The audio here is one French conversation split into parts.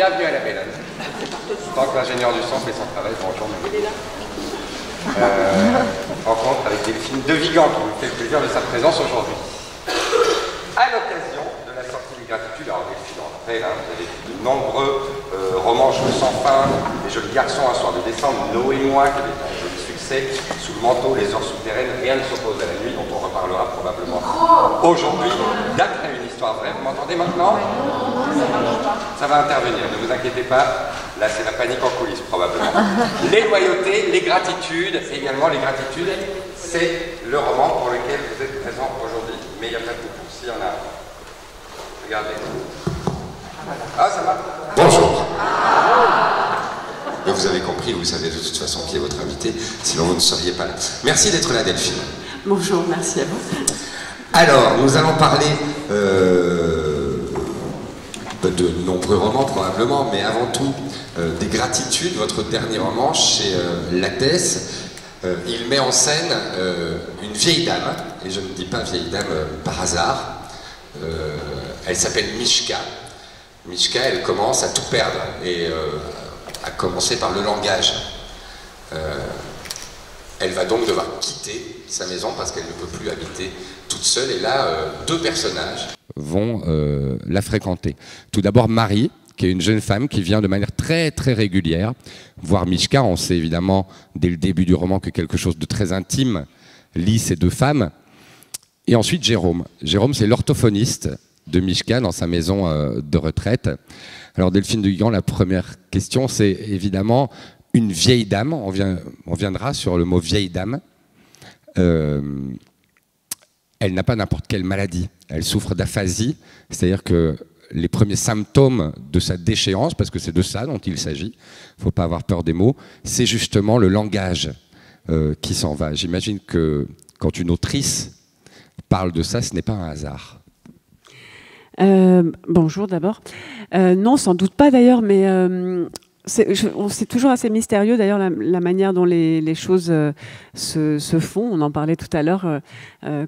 bienvenue à la Bellone. Tant que l'ingénieur du son fait son travail, bonjour. Rencontre avec Delphine de Vigan qui nous fait le plaisir de sa présence aujourd'hui. À l'occasion de la sortie des Gratitudes, alors Delphine en rappelle, hein, vous avez de nombreux romans Jeux sans fin, Les Jolis Garçons, Un soir de décembre, Noé et moi, qui avait un joli succès, Sous le manteau, Les heures souterraines, Rien ne s'oppose à la nuit, dont on reparlera probablement aujourd'hui, d'après une histoire vraie. Vous m'entendez maintenant? Ça va intervenir, ne vous inquiétez pas. Là, c'est la panique en coulisses, probablement. Les loyautés, les gratitudes, également les gratitudes, c'est le roman pour lequel vous êtes présent aujourd'hui. Mais il n'y a pas de beaucoup, s'il y en a. Regardez. Ah, ça va. Bonjour. Mais vous avez compris, vous savez de toute façon qui est votre invité, sinon vous ne seriez pas là. Merci d'être là, Delphine. Bonjour, merci à vous. Alors, nous allons parler de nombreux romans probablement, mais avant tout des Gratitudes, votre dernier roman chez Lattès. Il met en scène une vieille dame, et je ne dis pas vieille dame par hasard. Elle s'appelle Mishka. Mishka, elle commence à tout perdre, et à commencer par le langage. Elle va donc devoir quitter sa maison parce qu'elle ne peut plus habiter toute seule, et là, deux personnages vont la fréquenter. Tout d'abord Marie, qui est une jeune femme qui vient de manière très très régulière voir Mishka. On sait évidemment dès le début du roman que quelque chose de très intime lie ces deux femmes. Et ensuite Jérôme. Jérôme, c'est l'orthophoniste de Mishka dans sa maison de retraite. Alors Delphine de Vigan, la première question, c'est évidemment une vieille dame. On viendra sur le mot vieille dame. Elle n'a pas n'importe quelle maladie. Elle souffre d'aphasie, c'est-à-dire que les premiers symptômes de sa déchéance, parce que c'est de ça dont il s'agit, il ne faut pas avoir peur des mots, c'est justement le langage qui s'en va. J'imagine que quand une autrice parle de ça, ce n'est pas un hasard. Bonjour d'abord. Non, sans doute pas d'ailleurs, mais c'est toujours assez mystérieux d'ailleurs la manière dont les choses se font. On en parlait tout à l'heure,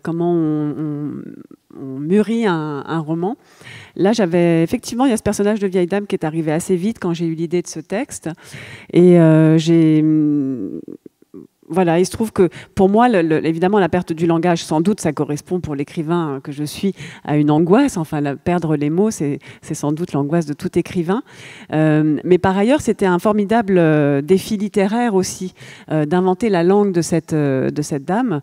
comment on mûrit un roman. Là, effectivement, il y a ce personnage de vieille dame qui est arrivé assez vite quand j'ai eu l'idée de ce texte. Et voilà, il se trouve que pour moi, évidemment, la perte du langage, sans doute, ça correspond pour l'écrivain que je suis à une angoisse. Enfin, perdre les mots, c'est sans doute l'angoisse de tout écrivain. Mais par ailleurs, c'était un formidable défi littéraire aussi, d'inventer la langue de cette dame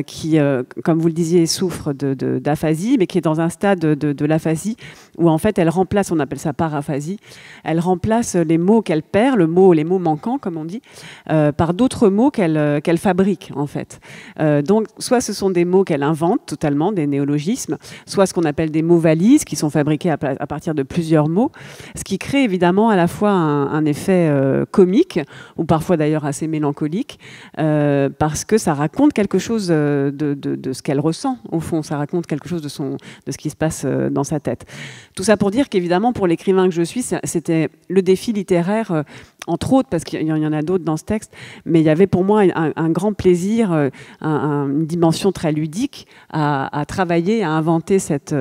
qui, comme vous le disiez, souffre d'aphasie, mais qui est dans un stade de l'aphasie où en fait, elle remplace, on appelle ça paraphasie, elle remplace les mots qu'elle perd, les mots manquants, comme on dit, par d'autres mots qu'elle fabrique en fait. Donc soit ce sont des mots qu'elle invente totalement, des néologismes, soit ce qu'on appelle des mots valises qui sont fabriqués à partir de plusieurs mots, ce qui crée évidemment à la fois un effet comique, ou parfois d'ailleurs assez mélancolique, parce que ça raconte quelque chose de ce qu'elle ressent au fond, ça raconte quelque chose de ce qui se passe dans sa tête. Tout ça pour dire qu'évidemment pour l'écrivain que je suis, c'était le défi littéraire, entre autres, parce qu'il y en a d'autres dans ce texte, mais il y avait pour moi un grand plaisir, une dimension très ludique à travailler, à inventer cette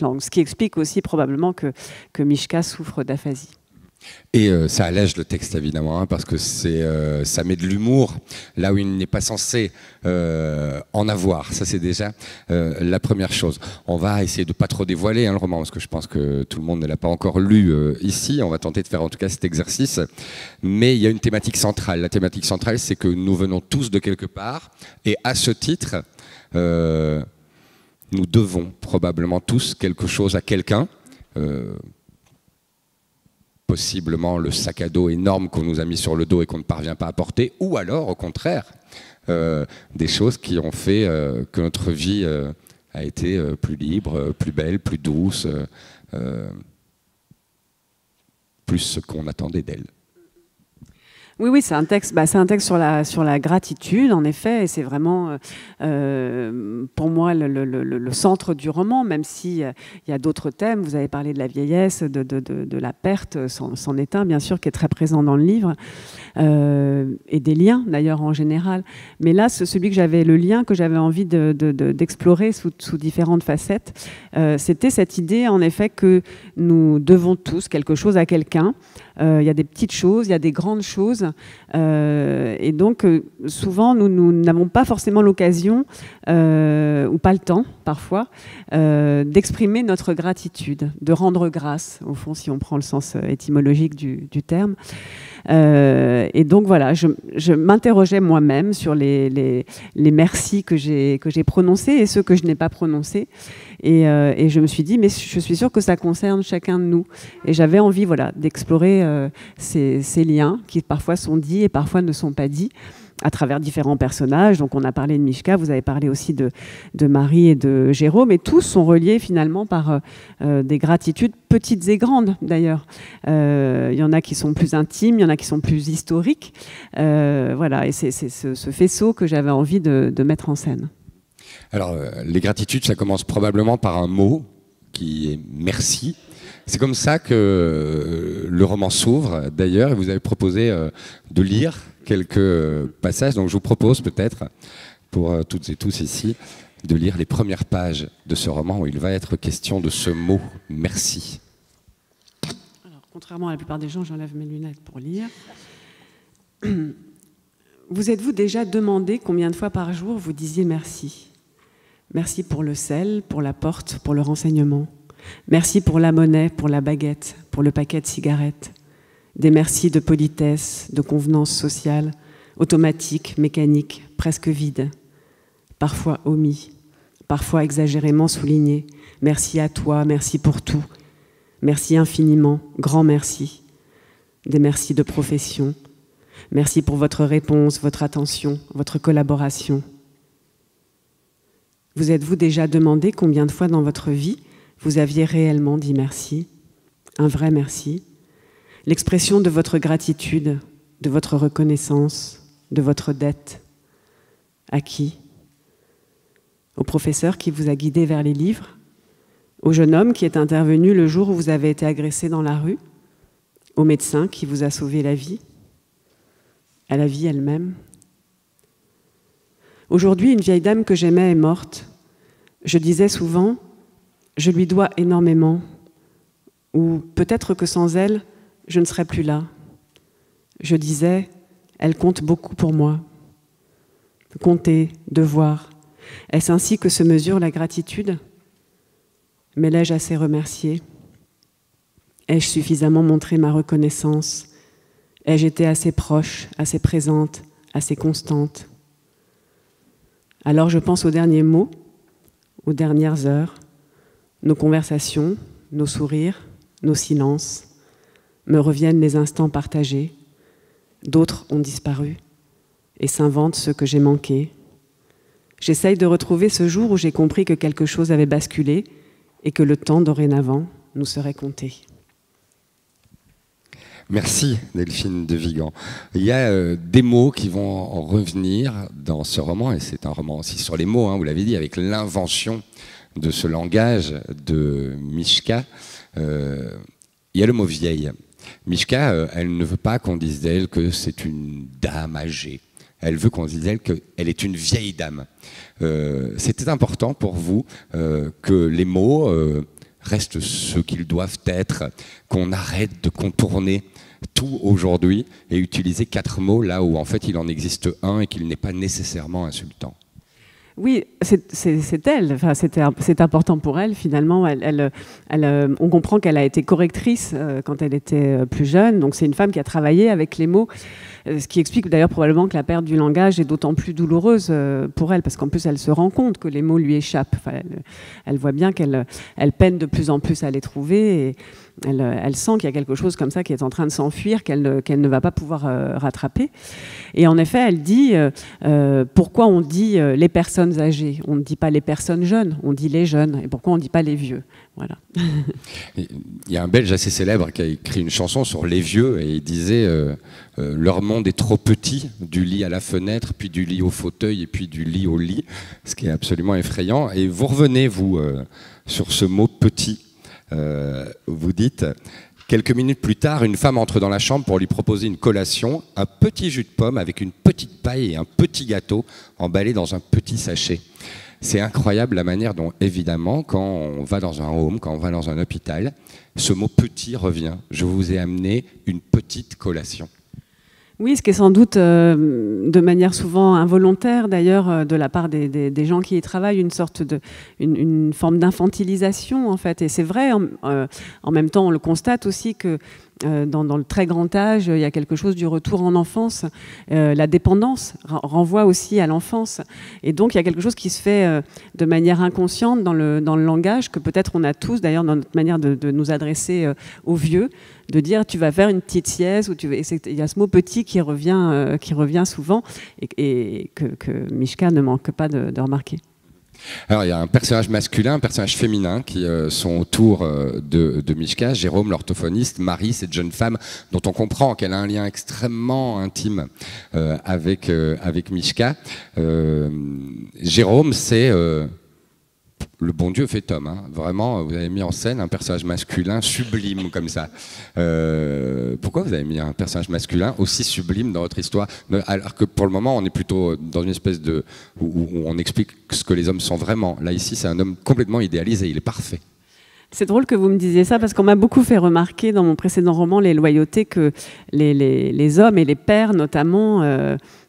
langue. Ce qui explique aussi probablement que Mishka souffre d'aphasie. Et ça allège le texte évidemment, hein, parce que ça met de l'humour là où il n'est pas censé en avoir. Ça c'est déjà la première chose. On va essayer de pas trop dévoiler, hein, le roman, parce que je pense que tout le monde ne l'a pas encore lu ici. On va tenter de faire en tout cas cet exercice. Mais il y a une thématique centrale. La thématique centrale, c'est que nous venons tous de quelque part, et à ce titre, nous devons probablement tous quelque chose à quelqu'un. Possiblement le sac à dos énorme qu'on nous a mis sur le dos et qu'on ne parvient pas à porter, ou alors au contraire des choses qui ont fait que notre vie a été plus libre, plus belle, plus douce, plus ce qu'on attendait d'elle. Oui, oui, c'est un texte sur la gratitude, en effet, et c'est vraiment, pour moi, le centre du roman, même s'il y a d'autres thèmes. Vous avez parlé de la vieillesse, de la perte, c'en est un, bien sûr, qui est très présent dans le livre, et des liens, d'ailleurs, en général. Mais là, celui que j'avais, le lien que j'avais envie d'explorer sous différentes facettes, c'était cette idée, en effet, que nous devons tous quelque chose à quelqu'un. Il y a des petites choses, il y a des grandes choses, et donc souvent nous n'avons pas forcément l'occasion ou pas le temps parfois d'exprimer notre gratitude, de rendre grâce au fond, si on prend le sens étymologique du terme. Et donc voilà, je m'interrogeais moi-même sur les merci que j'ai prononcés et ceux que je n'ai pas prononcés. Et je me suis dit, mais je suis sûre que ça concerne chacun de nous. Et j'avais envie, voilà, d'explorer ces liens qui parfois sont dits et parfois ne sont pas dits à travers différents personnages. Donc on a parlé de Mishka, vous avez parlé aussi de Marie et de Jérôme, et tous sont reliés finalement par des gratitudes petites et grandes d'ailleurs. Il y en a qui sont plus intimes, il y en a qui sont plus historiques. Voilà, et c'est ce faisceau que j'avais envie de mettre en scène. Alors, les gratitudes, ça commence probablement par un mot qui est merci. C'est comme ça que le roman s'ouvre, d'ailleurs, et vous avez proposé de lire quelques passages. Donc je vous propose peut-être, pour toutes et tous ici, de lire les premières pages de ce roman où il va être question de ce mot « merci ». Alors, contrairement à la plupart des gens, j'enlève mes lunettes pour lire. Vous êtes-vous déjà demandé combien de fois par jour vous disiez merci ? Merci pour le sel, pour la porte, pour le renseignement. Merci pour la monnaie, pour la baguette, pour le paquet de cigarettes. Des merci de politesse, de convenance sociale, automatique, mécanique, presque vide. Parfois omis, parfois exagérément souligné. Merci à toi, merci pour tout. Merci infiniment, grand merci. Des merci de profession. Merci pour votre réponse, votre attention, votre collaboration. Vous êtes-vous déjà demandé combien de fois dans votre vie vous aviez réellement dit merci, un vrai merci, l'expression de votre gratitude, de votre reconnaissance, de votre dette. À qui ? Au professeur qui vous a guidé vers les livres ? Au jeune homme qui est intervenu le jour où vous avez été agressé dans la rue ? Au médecin qui vous a sauvé la vie ? À la vie elle-même ? Aujourd'hui, une vieille dame que j'aimais est morte. Je disais souvent, je lui dois énormément, ou peut-être que sans elle, je ne serais plus là. Je disais, elle compte beaucoup pour moi. Compter, devoir, est-ce ainsi que se mesure la gratitude ? Mais l'ai-je assez remercié ? Ai-je suffisamment montré ma reconnaissance ? Ai-je été assez proche, assez présente, assez constante ? Alors je pense aux derniers mots, aux dernières heures, nos conversations, nos sourires, nos silences. Me reviennent les instants partagés. D'autres ont disparu et s'inventent ceux que j'ai manqués. J'essaye de retrouver ce jour où j'ai compris que quelque chose avait basculé et que le temps dorénavant nous serait compté. Merci Delphine de Vigan. Il y a des mots qui vont en revenir dans ce roman, et c'est un roman aussi sur les mots, hein, vous l'avez dit, avec l'invention de ce langage de Mishka. Il y a le mot vieille. Mishka, elle ne veut pas qu'on dise d'elle que c'est une dame âgée. Elle veut qu'on dise d'elle qu'elle est une vieille dame. C'était important pour vous que les mots restent ce qu'ils doivent être, qu'on arrête de contourner tout aujourd'hui et utiliser 4 mots là où en fait il en existe un et qu'il n'est pas nécessairement insultant. Oui, c'est elle. Enfin, c'est important pour elle, finalement. On comprend qu'elle a été correctrice quand elle était plus jeune. Donc, c'est une femme qui a travaillé avec les mots, ce qui explique d'ailleurs probablement que la perte du langage est d'autant plus douloureuse pour elle, parce qu'en plus, elle se rend compte que les mots lui échappent. Enfin, elle voit bien qu'elle peine de plus en plus à les trouver et elle sent qu'il y a quelque chose comme ça qui est en train de s'enfuir, qu'elle ne va pas pouvoir rattraper. Et en effet, elle dit pourquoi on dit les personnes personnes âgées. On ne dit pas les personnes jeunes, on dit les jeunes. Et pourquoi on ne dit pas les vieux? Voilà. Il y a un Belge assez célèbre qui a écrit une chanson sur les vieux et il disait leur monde est trop petit, du lit à la fenêtre, puis du lit au fauteuil et puis du lit au lit, ce qui est absolument effrayant. Et vous revenez, vous, sur ce mot petit. Vous dites... Quelques minutes plus tard, une femme entre dans la chambre pour lui proposer une collation, un petit jus de pomme avec une petite paille et un petit gâteau emballé dans un petit sachet. C'est incroyable la manière dont, évidemment, quand on va dans un home, quand on va dans un hôpital, ce mot « petit » revient. Je vous ai amené une petite collation. Oui, ce qui est sans doute, de manière souvent involontaire d'ailleurs, de la part des gens qui y travaillent, une forme d'infantilisation en fait. Et c'est vrai, en même temps, on le constate aussi que dans le très grand âge, il y a quelque chose du retour en enfance. La dépendance renvoie aussi à l'enfance. Et donc, il y a quelque chose qui se fait de manière inconsciente dans le langage, que peut-être on a tous, d'ailleurs, dans notre manière de nous adresser aux vieux, de dire tu vas faire une petite sieste, il y a ce mot petit qui revient souvent et que Mishka ne manque pas de remarquer. Alors il y a un personnage masculin, un personnage féminin qui sont autour de Mishka, Jérôme l'orthophoniste, Marie, cette jeune femme dont on comprend qu'elle a un lien extrêmement intime avec Mishka. Jérôme, c'est le bon Dieu fait homme, hein. Vraiment, vous avez mis en scène un personnage masculin sublime comme ça. Pourquoi vous avez mis un personnage masculin aussi sublime dans votre histoire, alors que pour le moment on est plutôt dans une espèce de où on explique ce que les hommes sont vraiment. Là ici c'est un homme complètement idéalisé, il est parfait. C'est drôle que vous me disiez ça parce qu'on m'a beaucoup fait remarquer dans mon précédent roman Les Loyautés que les hommes et les pères notamment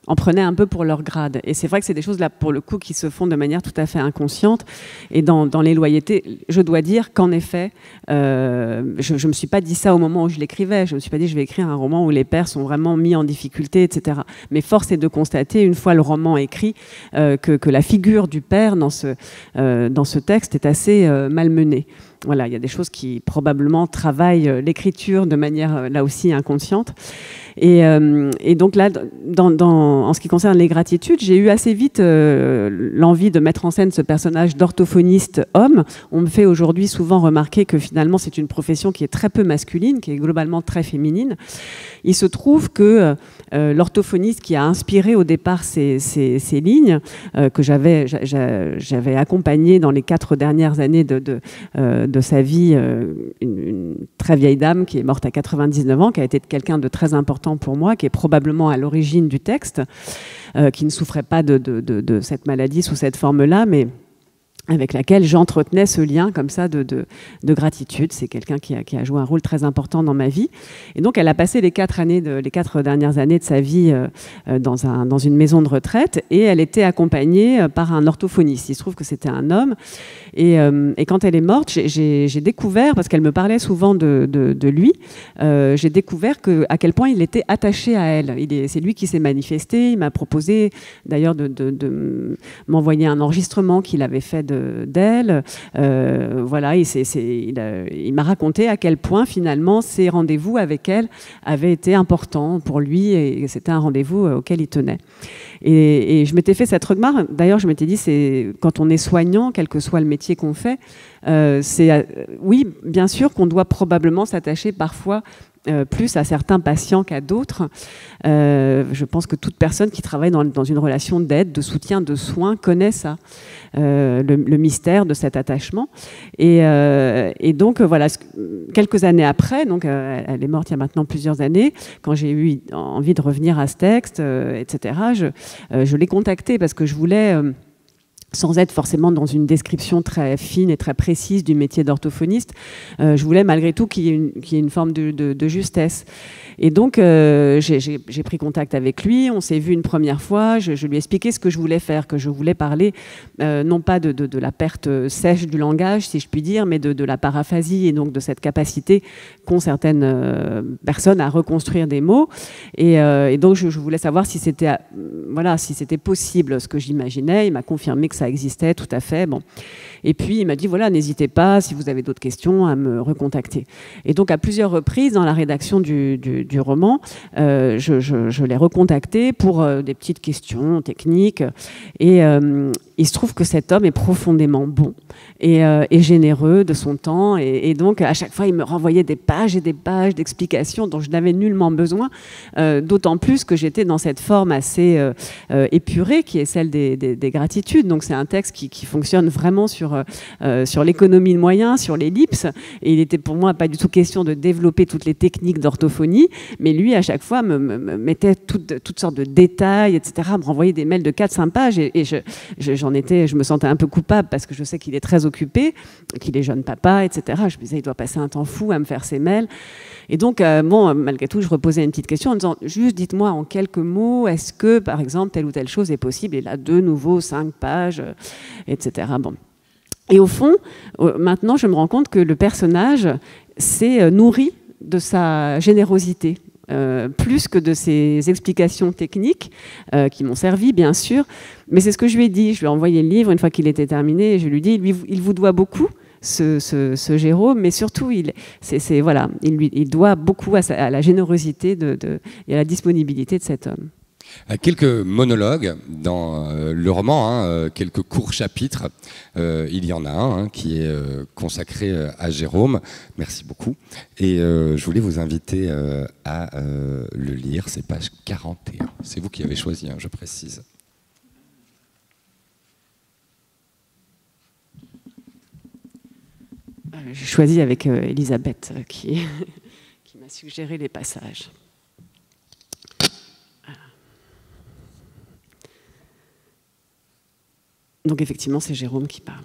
en prenaient un peu pour leur grade. Et c'est vrai que c'est des choses là pour le coup qui se font de manière tout à fait inconsciente. Et dans Les Loyautés, je dois dire qu'en effet, je ne me suis pas dit ça au moment où je l'écrivais. Je ne me suis pas dit je vais écrire un roman où les pères sont vraiment mis en difficulté, etc. Mais force est de constater, une fois le roman écrit, que la figure du père dans ce texte est assez malmenée. Voilà, il y a des choses qui probablement travaillent l'écriture de manière là aussi inconsciente. Et donc là, en ce qui concerne les gratitudes, j'ai eu assez vite l'envie de mettre en scène ce personnage d'orthophoniste homme. On me fait aujourd'hui souvent remarquer que finalement c'est une profession qui est très peu masculine, qui est globalement très féminine. Il se trouve que l'orthophoniste qui a inspiré au départ ces lignes, que j'avais accompagné dans les 4 dernières années de sa vie, une très vieille dame qui est morte à 99 ans, qui a été quelqu'un de très important pour moi, qui est probablement à l'origine du texte, qui ne souffrait pas de cette maladie sous cette forme-là, mais avec laquelle j'entretenais ce lien comme ça de gratitude. C'est quelqu'un qui a joué un rôle très important dans ma vie. Et donc, elle a passé les 4 dernières années de sa vie dans une maison de retraite et elle était accompagnée par un orthophoniste. Il se trouve que c'était un homme. Et quand elle est morte, j'ai découvert, parce qu'elle me parlait souvent de lui, j'ai découvert à quel point il était attaché à elle. C'est lui qui s'est manifesté. Il m'a proposé d'ailleurs de m'envoyer un enregistrement qu'il avait fait d'elle. Voilà, il m'a raconté à quel point finalement ces rendez-vous avec elle avaient été importants pour lui et c'était un rendez-vous auquel il tenait. Et je m'étais fait cette remarque, d'ailleurs je m'étais dit, c'est quand on est soignant, quel que soit le métier qu'on fait, oui, bien sûr qu'on doit probablement s'attacher parfois plus à certains patients qu'à d'autres. Je pense que toute personne qui travaille dans une relation d'aide, de soutien, de soins connaît ça, le mystère de cet attachement. Et donc voilà, quelques années après, donc elle est morte il y a maintenant plusieurs années, quand j'ai eu envie de revenir à ce texte, etc., je l'ai contactée parce que je voulais... sans être forcément dans une description très fine et très précise du métier d'orthophoniste, je voulais malgré tout qu'il y ait une forme de justesse. Et donc, j'ai pris contact avec lui, on s'est vu une première fois, je lui ai expliqué ce que je voulais faire, que je voulais parler non pas de la perte sèche du langage, si je puis dire, mais de la paraphasie et donc de cette capacité qu'ont certaines personnes à reconstruire des mots. Et donc, je voulais savoir si c'était possible ce que j'imaginais. Il m'a confirmé que ça existait tout à fait. Bon. Et puis il m'a dit, voilà, n'hésitez pas, si vous avez d'autres questions, à me recontacter. Et donc à plusieurs reprises, dans la rédaction du roman, je l'ai recontacté pour des petites questions techniques. Et il se trouve que cet homme est profondément bon et généreux de son temps. Et donc, à chaque fois, il me renvoyait des pages et des pages d'explications dont je n'avais nullement besoin, d'autant plus que j'étais dans cette forme assez épurée qui est celle des gratitudes. Donc, c'est un texte qui fonctionne vraiment sur l'économie de moyens, sur l'ellipse. Et il était pour moi pas du tout question de développer toutes les techniques d'orthophonie, mais lui, à chaque fois, me mettait toutes sortes de détails, etc., me renvoyait des mails de 4-5 pages. Et je me sentais un peu coupable parce que je sais qu'il est très occupé, qu'il est jeune papa, etc. Je me disais, il doit passer un temps fou à me faire ses mails. Et donc, malgré tout, je reposais une petite question en disant, juste dites-moi en quelques mots, est-ce que, par exemple, telle ou telle chose est possible? Et là, de nouveau, 5 pages, etc. Bon. Et au fond, maintenant, je me rends compte que le personnage s'est nourri de sa générosité. Plus que de ses explications techniques qui m'ont servi, bien sûr. Mais c'est ce que je lui ai dit. Je lui ai envoyé le livre une fois qu'il était terminé. Et je lui ai dit, il vous doit beaucoup, ce Jérôme, mais surtout, il doit beaucoup à la générosité et à la disponibilité de cet homme. Quelques monologues dans le roman, quelques courts chapitres. Il y en a un qui est consacré à Jérôme. Merci beaucoup. Et je voulais vous inviter à le lire. C'est page 41. C'est vous qui avez choisi, je précise. J'ai choisi avec Elisabeth qui m'a suggéré les passages. Donc effectivement, c'est Jérôme qui parle.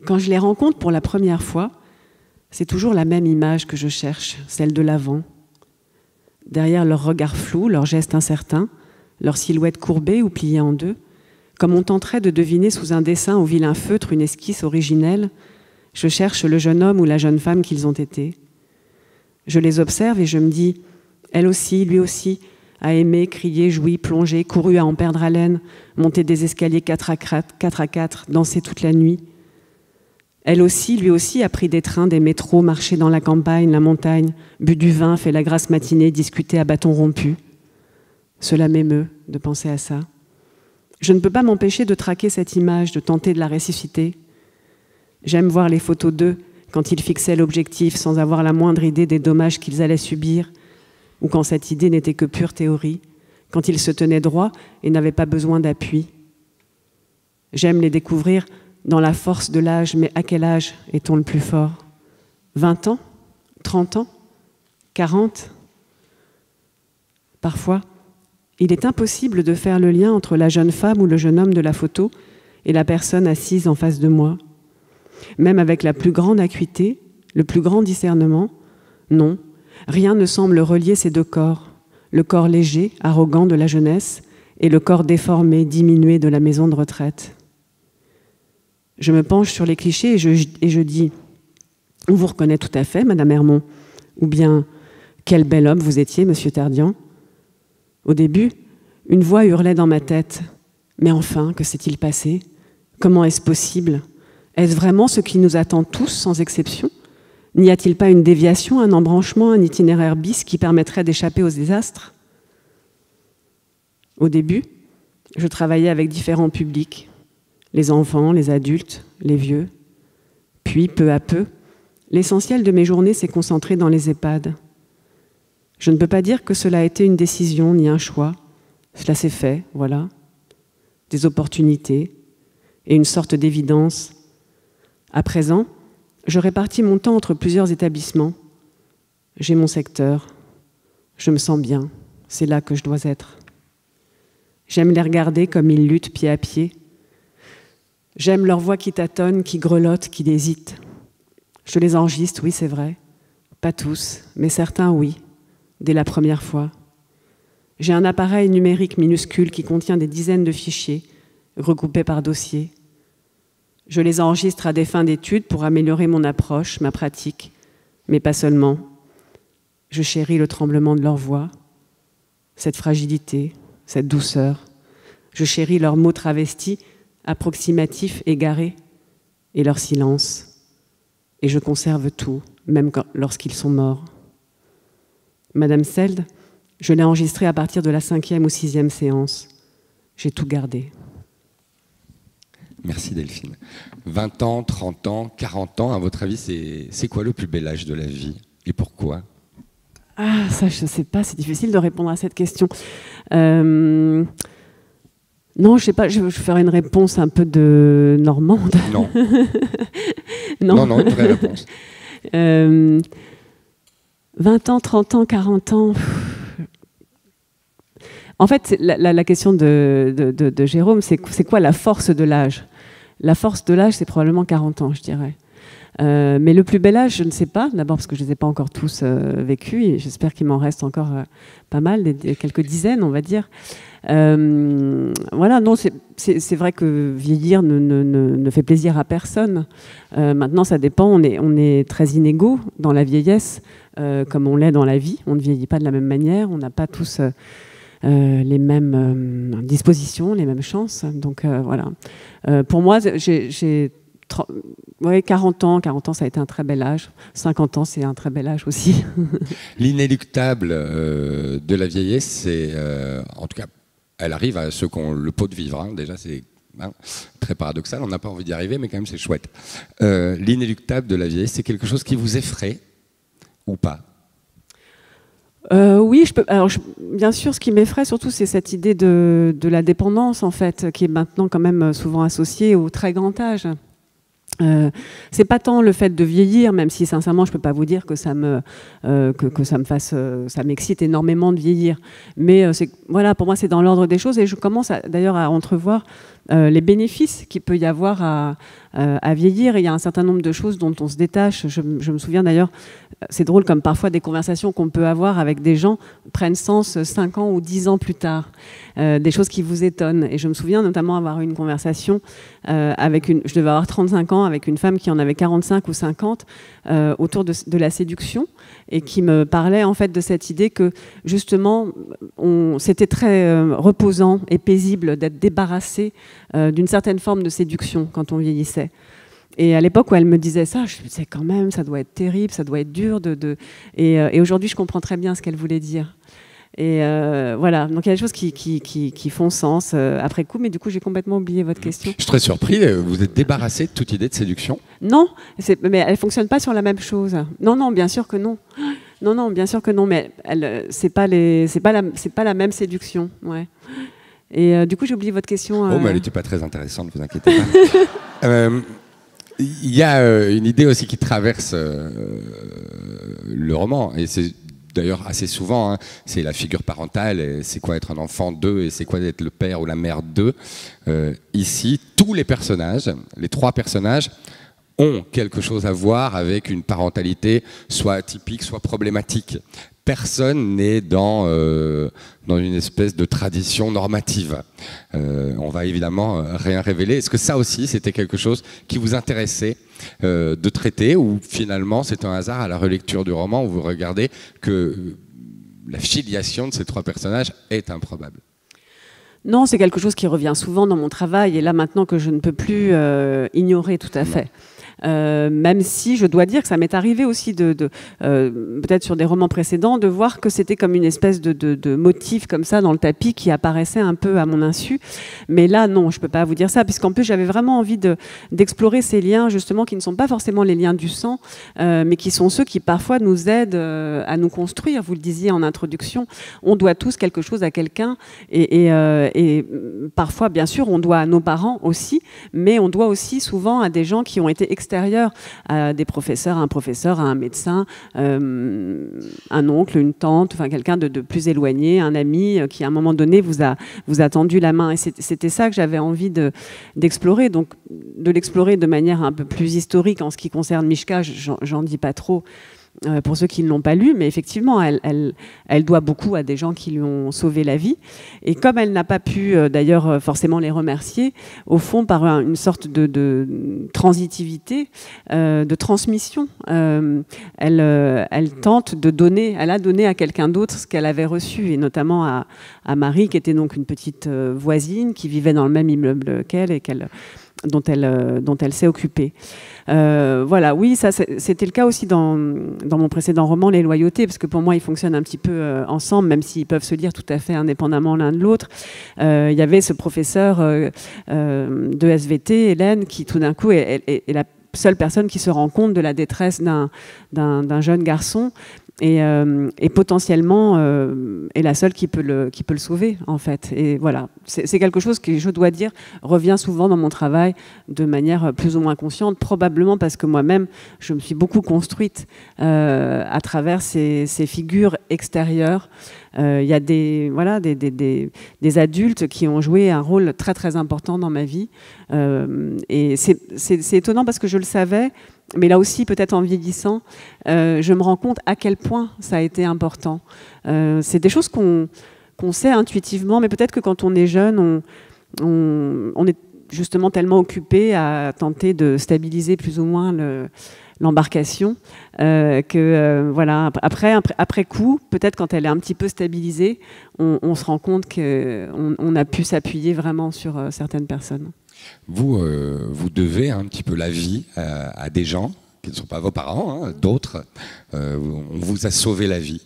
Quand je les rencontre pour la première fois, c'est toujours la même image que je cherche, celle de l'avant. Derrière leur regard flou, leurs gestes incertains, leur silhouette courbée ou pliée en deux, comme on tenterait de deviner sous un dessin au vilain feutre une esquisse originelle, je cherche le jeune homme ou la jeune femme qu'ils ont été. Je les observe et je me dis, elle aussi, lui aussi, a aimé, crié, joui, plongé, couru à en perdre haleine, monté des escaliers 4 à 4, dansé toute la nuit. Elle aussi, lui aussi, a pris des trains, des métros, marché dans la campagne, la montagne, bu du vin, fait la grasse matinée, discuté à bâton rompu. Cela m'émeut de penser à ça. Je ne peux pas m'empêcher de traquer cette image, de tenter de la ressusciter. J'aime voir les photos d'eux quand ils fixaient l'objectif sans avoir la moindre idée des dommages qu'ils allaient subir, ou quand cette idée n'était que pure théorie, quand ils se tenaient droit et n'avaient pas besoin d'appui. J'aime les découvrir dans la force de l'âge, mais à quel âge est-on le plus fort? 20 ans? 30 ans? 40? Parfois, il est impossible de faire le lien entre la jeune femme ou le jeune homme de la photo et la personne assise en face de moi. Même avec la plus grande acuité, le plus grand discernement, non, rien ne semble relier ces deux corps, le corps léger, arrogant de la jeunesse et le corps déformé, diminué de la maison de retraite. Je me penche sur les clichés et je dis « On vous reconnaît tout à fait, Madame Hermont » ou bien « Quel bel homme vous étiez, Monsieur Terdian ». Au début, une voix hurlait dans ma tête « Mais enfin, que s'est-il passé? Comment est-ce possible? Est-ce vraiment ce qui nous attend tous, sans exception? N'y a-t-il pas une déviation, un embranchement, un itinéraire bis qui permettrait d'échapper aux désastres? Au début, je travaillais avec différents publics, les enfants, les adultes, les vieux. Puis, peu à peu, l'essentiel de mes journées s'est concentré dans les EHPAD. Je ne peux pas dire que cela a été une décision ni un choix. Cela s'est fait, voilà. Des opportunités et une sorte d'évidence. À présent, je répartis mon temps entre plusieurs établissements. J'ai mon secteur. Je me sens bien. C'est là que je dois être. J'aime les regarder comme ils luttent pied à pied. J'aime leur voix qui tâtonne, qui grelotte, qui hésite. Je les enregistre, oui, c'est vrai. Pas tous, mais certains, oui, dès la première fois. J'ai un appareil numérique minuscule qui contient des dizaines de fichiers, regroupés par dossier. Je les enregistre à des fins d'études pour améliorer mon approche, ma pratique, mais pas seulement. Je chéris le tremblement de leur voix, cette fragilité, cette douceur. Je chéris leurs mots travestis, approximatifs, égarés. et leur silence. Et je conserve tout, même lorsqu'ils sont morts. Madame Seld, je l'ai enregistrée à partir de la 5e ou 6e séance. J'ai tout gardé. Merci Delphine. 20 ans, 30 ans, 40 ans, à votre avis, c'est quoi le plus bel âge de la vie? Et pourquoi? Ah, ça, je ne sais pas, c'est difficile de répondre à cette question. Non, je ne sais pas, je vais faire une réponse un peu de normande. Non. Non. Non, une vraie réponse. 20 ans, 30 ans, 40 ans... En fait, la question de Jérôme, c'est quoi la force de l'âge? La force de l'âge, c'est probablement 40 ans, je dirais. Mais le plus bel âge, je ne sais pas. D'abord parce que je ne les ai pas encore tous vécus, et j'espère qu'il m'en reste encore pas mal, quelques dizaines, on va dire. Voilà, non, c'est vrai que vieillir ne fait plaisir à personne. Maintenant, ça dépend. On est très inégaux dans la vieillesse, comme on l'est dans la vie. On ne vieillit pas de la même manière. On n'a pas tous... les mêmes dispositions, les mêmes chances. Donc voilà. Pour moi, j'ai 40 ans. 40 ans, ça a été un très bel âge. 50 ans, c'est un très bel âge aussi. L'inéluctable de la vieillesse, c'est, en tout cas, elle arrive à ceux qui ont le pot de vivre. Hein. Déjà, c'est très paradoxal. On n'a pas envie d'y arriver, mais quand même, c'est chouette. L'inéluctable de la vieillesse, c'est quelque chose qui vous effraie ou pas? Oui, bien sûr, ce qui m'effraie surtout, c'est cette idée de la dépendance, en fait, qui est maintenant quand même souvent associée au très grand âge. C'est pas tant le fait de vieillir, même si sincèrement je peux pas vous dire que ça m'excite énormément de vieillir, mais voilà, pour moi c'est dans l'ordre des choses, et je commence d'ailleurs à entrevoir les bénéfices qu'il peut y avoir à vieillir. Et il y a un certain nombre de choses dont on se détache. Je me souviens d'ailleurs, c'est drôle comme parfois des conversations qu'on peut avoir avec des gens prennent sens 5 ans ou 10 ans plus tard, des choses qui vous étonnent. Et je me souviens notamment avoir eu une conversation je devais avoir 35 ans, avec une femme qui en avait 45 ou 50, autour de la séduction, et qui me parlait en fait de cette idée que justement c'était très reposant et paisible d'être débarrassé d'une certaine forme de séduction quand on vieillissait. Et à l'époque où elle me disait ça, je me disais quand même, ça doit être terrible, ça doit être dur. Et aujourd'hui, je comprends très bien ce qu'elle voulait dire. Et voilà, donc il y a des choses qui font sens après coup, mais du coup, j'ai complètement oublié votre question. Je suis très surpris, vous êtes débarrassé de toute idée de séduction? Non, mais elle ne fonctionne pas sur la même chose. Non, bien sûr que non. Non, bien sûr que non, mais c'est pas la même séduction. Ouais. Et du coup, j'ai oublié votre question. Oh, mais elle n'était pas très intéressante, vous inquiétez pas. Il y a une idée aussi qui traverse le roman, et c'est d'ailleurs assez souvent, hein, c'est la figure parentale, c'est quoi être un enfant d'eux, et c'est quoi d'être le père ou la mère d'eux. Ici, tous les personnages, les 3 personnages, ont quelque chose à voir avec une parentalité soit atypique, soit problématique. Personne n'est dans une espèce de tradition normative. On va évidemment rien révéler. Est-ce que ça aussi, c'était quelque chose qui vous intéressait de traiter, ou finalement c'est un hasard à la relecture du roman où vous regardez que la filiation de ces 3 personnages est improbable? Non, c'est quelque chose qui revient souvent dans mon travail, et là maintenant que je ne peux plus ignorer tout à fait. Même si je dois dire que ça m'est arrivé aussi peut-être sur des romans précédents, de voir que c'était comme une espèce de motif comme ça dans le tapis qui apparaissait un peu à mon insu. Mais là, non, je ne peux pas vous dire ça, puisqu'en plus j'avais vraiment envie d'explorer ces liens justement qui ne sont pas forcément les liens du sang, mais qui sont ceux qui parfois nous aident à nous construire. Vous le disiez en introduction, on doit tous quelque chose à quelqu'un, et parfois, bien sûr, on doit à nos parents aussi, mais on doit aussi souvent à des gens qui ont été extérieurs, à des professeurs, à un professeur, à un médecin, un oncle, une tante, enfin quelqu'un de plus éloigné, un ami qui à un moment donné vous a tendu la main. Et c'était ça que j'avais envie d'explorer, donc de l'explorer de manière un peu plus historique. En ce qui concerne Mishka, j'en dis pas trop pour ceux qui ne l'ont pas lu, mais effectivement, elle doit beaucoup à des gens qui lui ont sauvé la vie. Et comme elle n'a pas pu, d'ailleurs, forcément les remercier, au fond, par une sorte de transitivité, de transmission, elle tente de donner, elle a donné à quelqu'un d'autre ce qu'elle avait reçu, et notamment à Marie, qui était donc une petite voisine, qui vivait dans le même immeuble qu'elle, et dont elle s'est occupée. Voilà, oui, ça c'était le cas aussi dans mon précédent roman, Les Loyautés, parce que pour moi, ils fonctionnent un petit peu ensemble, même s'ils peuvent se lire tout à fait indépendamment l'un de l'autre. Il y avait ce professeur de SVT, Hélène, qui tout d'un coup est la seule personne qui se rend compte de la détresse d'un jeune garçon et potentiellement est la seule qui peut le sauver, en fait. Et voilà, c'est quelque chose qui, je dois dire, revient souvent dans mon travail de manière plus ou moins consciente, probablement parce que moi-même, je me suis beaucoup construite à travers ces figures extérieures. Il y a des adultes qui ont joué un rôle très très important dans ma vie. Et c'est étonnant parce que je le savais, mais là aussi, peut-être en vieillissant, je me rends compte à quel point ça a été important. C'est des choses qu'on sait intuitivement, mais peut-être que quand on est jeune, on est justement tellement occupé à tenter de stabiliser plus ou moins l'embarcation que voilà, après coup, peut-être quand elle est un petit peu stabilisée, on se rend compte qu'on a pu s'appuyer vraiment sur certaines personnes. Vous devez un petit peu la vie à des gens qui ne sont pas vos parents, hein, d'autres. On vous a sauvé la vie,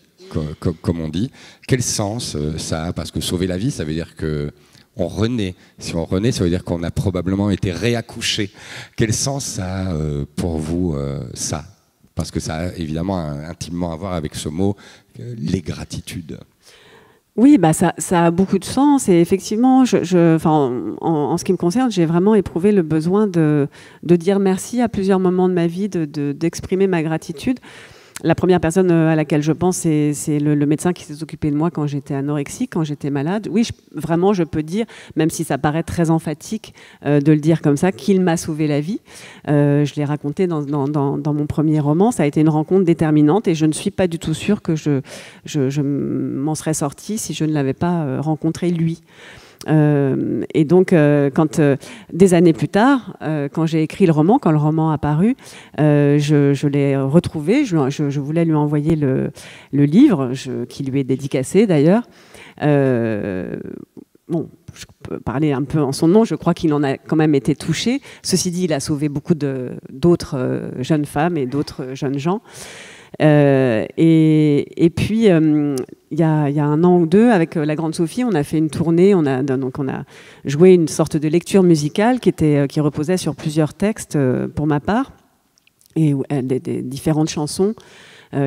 comme on dit. Quel sens ça a? Parce que sauver la vie, ça veut dire qu'on renaît. Si on renaît, ça veut dire qu'on a probablement été réaccouché. Quel sens ça a pour vous, ça? Parce que ça a évidemment intimement à voir avec ce mot, les gratitudes. Oui, bah ça a beaucoup de sens et effectivement, en ce qui me concerne, j'ai vraiment éprouvé le besoin de dire merci à plusieurs moments de ma vie, d'exprimer ma gratitude. La première personne à laquelle je pense, c'est le médecin qui s'est occupé de moi quand j'étais anorexique, quand j'étais malade. Oui, vraiment, je peux dire, même si ça paraît très emphatique de le dire comme ça, qu'il m'a sauvé la vie. Je l'ai raconté dans mon premier roman. Ça a été une rencontre déterminante et je ne suis pas du tout sûre que je m'en serais sortie si je ne l'avais pas rencontré lui. Et donc, quand des années plus tard, quand j'ai écrit le roman, quand le roman a paru, je l'ai retrouvé. Je voulais lui envoyer le livre, qui lui est dédicacé d'ailleurs. Bon, je peux parler un peu en son nom, je crois qu'il en a quand même été touché. Ceci dit, il a sauvé beaucoup d'autres jeunes femmes et d'autres jeunes gens. Et puis, il y a un an ou deux, avec la grande Sophie, on a fait une tournée, on a joué une sorte de lecture musicale qui reposait sur plusieurs textes pour ma part, et des différentes chansons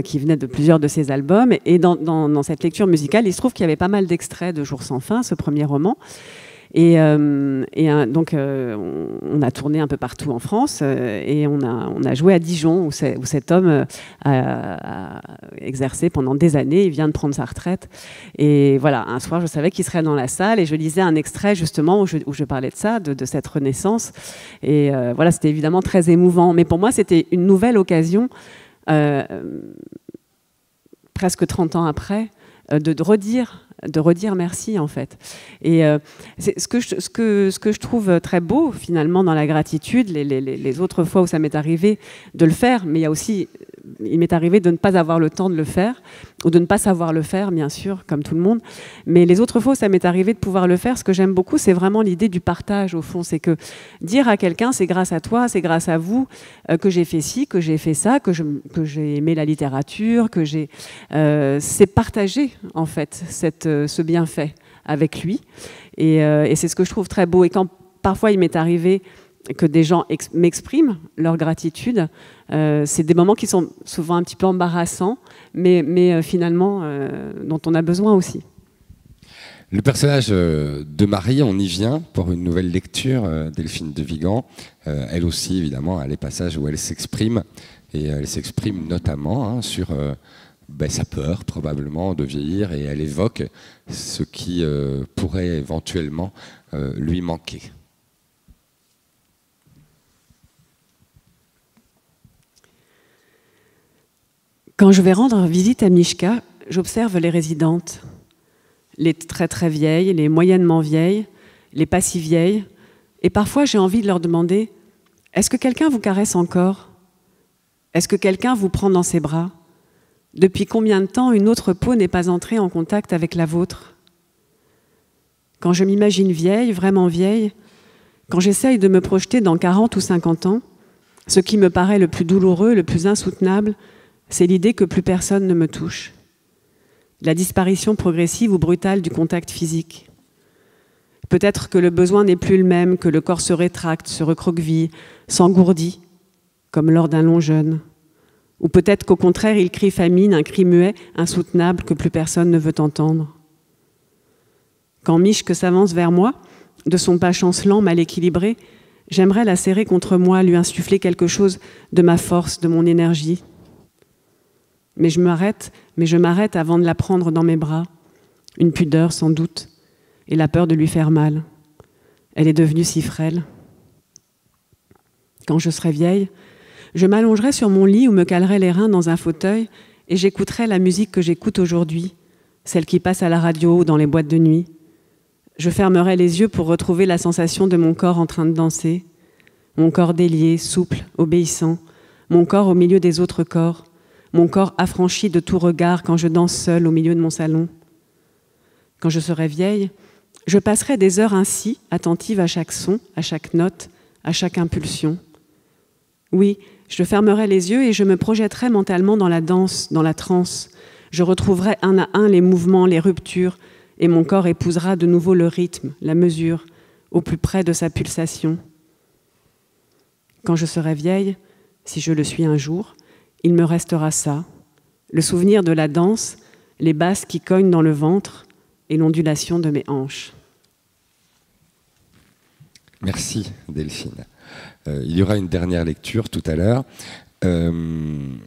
qui venaient de plusieurs de ses albums. Et dans cette lecture musicale, il se trouve qu'il y avait pas mal d'extraits de Jours sans fin, ce premier roman. Et donc, on a tourné un peu partout en France et on a joué à Dijon, où cet homme a exercé pendant des années. Il vient de prendre sa retraite. Et voilà, un soir, je savais qu'il serait dans la salle et je lisais un extrait justement où je parlais de ça, de cette renaissance. Et voilà, c'était évidemment très émouvant. Mais pour moi, c'était une nouvelle occasion, presque 30 ans après, de redire merci, en fait. Et ce que je trouve très beau finalement dans la gratitude, les autres fois où ça m'est arrivé de le faire, mais il m'est arrivé de ne pas avoir le temps de le faire, ou de ne pas savoir le faire, bien sûr, comme tout le monde. Mais les autres fois où ça m'est arrivé de pouvoir le faire, ce que j'aime beaucoup, c'est vraiment l'idée du partage, au fond. C'est que dire à quelqu'un, c'est grâce à toi, c'est grâce à vous que j'ai fait ci, que j'ai fait ça, que j'ai aimé la littérature, c'est partager, en fait, ce bienfait avec lui. Et c'est ce que je trouve très beau. Et quand parfois il m'est arrivé que des gens m'expriment leur gratitude, c'est des moments qui sont souvent un petit peu embarrassants, mais finalement dont on a besoin aussi. Le personnage de Marie, on y vient pour une nouvelle lecture, Delphine de Vigan. Elle aussi, évidemment, a les passages où elle s'exprime, et elle s'exprime notamment sur sa peur, probablement, de vieillir, et elle évoque ce qui pourrait éventuellement lui manquer. Quand je vais rendre visite à Mishka, j'observe les résidentes. Les très très vieilles, les moyennement vieilles, les pas si vieilles. Et parfois j'ai envie de leur demander « Est-ce que quelqu'un vous caresse encore? Est-ce que quelqu'un vous prend dans ses bras? Depuis combien de temps une autre peau n'est pas entrée en contact avec la vôtre ?» Quand je m'imagine vieille, vraiment vieille, Quand j'essaye de me projeter dans 40 ou 50 ans, ce qui me paraît le plus douloureux, le plus insoutenable, c'est l'idée que plus personne ne me touche. La disparition progressive ou brutale du contact physique. Peut-être que le besoin n'est plus le même, que le corps se rétracte, se recroqueville, s'engourdit, comme lors d'un long jeûne. Ou peut-être qu'au contraire, il crie famine, un cri muet, insoutenable, que plus personne ne veut entendre. Quand Michke s'avance vers moi, de son pas chancelant, mal équilibré, j'aimerais la serrer contre moi, lui insuffler quelque chose de ma force, de mon énergie. Mais je m'arrête avant de la prendre dans mes bras. Une pudeur, sans doute, et la peur de lui faire mal. Elle est devenue si frêle. Quand je serai vieille, je m'allongerai sur mon lit ou me calerai les reins dans un fauteuil et j'écouterai la musique que j'écoute aujourd'hui, celle qui passe à la radio ou dans les boîtes de nuit. Je fermerai les yeux pour retrouver la sensation de mon corps en train de danser, mon corps délié, souple, obéissant, mon corps au milieu des autres corps, mon corps affranchi de tout regard quand je danse seule au milieu de mon salon. Quand je serai vieille, je passerai des heures ainsi, attentive à chaque son, à chaque note, à chaque impulsion. Oui, je fermerai les yeux et je me projetterai mentalement dans la danse, dans la transe. Je retrouverai un à un les mouvements, les ruptures, et mon corps épousera de nouveau le rythme, la mesure, au plus près de sa pulsation. Quand je serai vieille, si je le suis un jour, il me restera ça, le souvenir de la danse, les basses qui cognent dans le ventre et l'ondulation de mes hanches. Merci Delphine. Il y aura une dernière lecture tout à l'heure. Il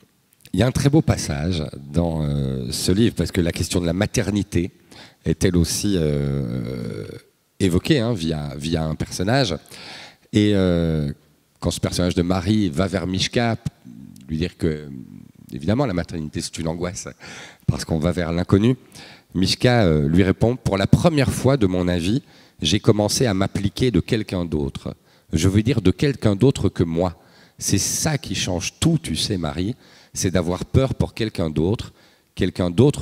y a un très beau passage dans ce livre, parce que la question de la maternité est elle aussi évoquée via un personnage. Et quand ce personnage de Marie va vers Michke, lui dire que, évidemment, la maternité, c'est une angoisse, parce qu'on va vers l'inconnu, Michke lui répond « Pour la première fois de mon avis, j'ai commencé à m'appliquer de quelqu'un d'autre. Je veux dire de quelqu'un d'autre que moi. C'est ça qui change tout, tu sais, Marie, c'est d'avoir peur pour quelqu'un d'autre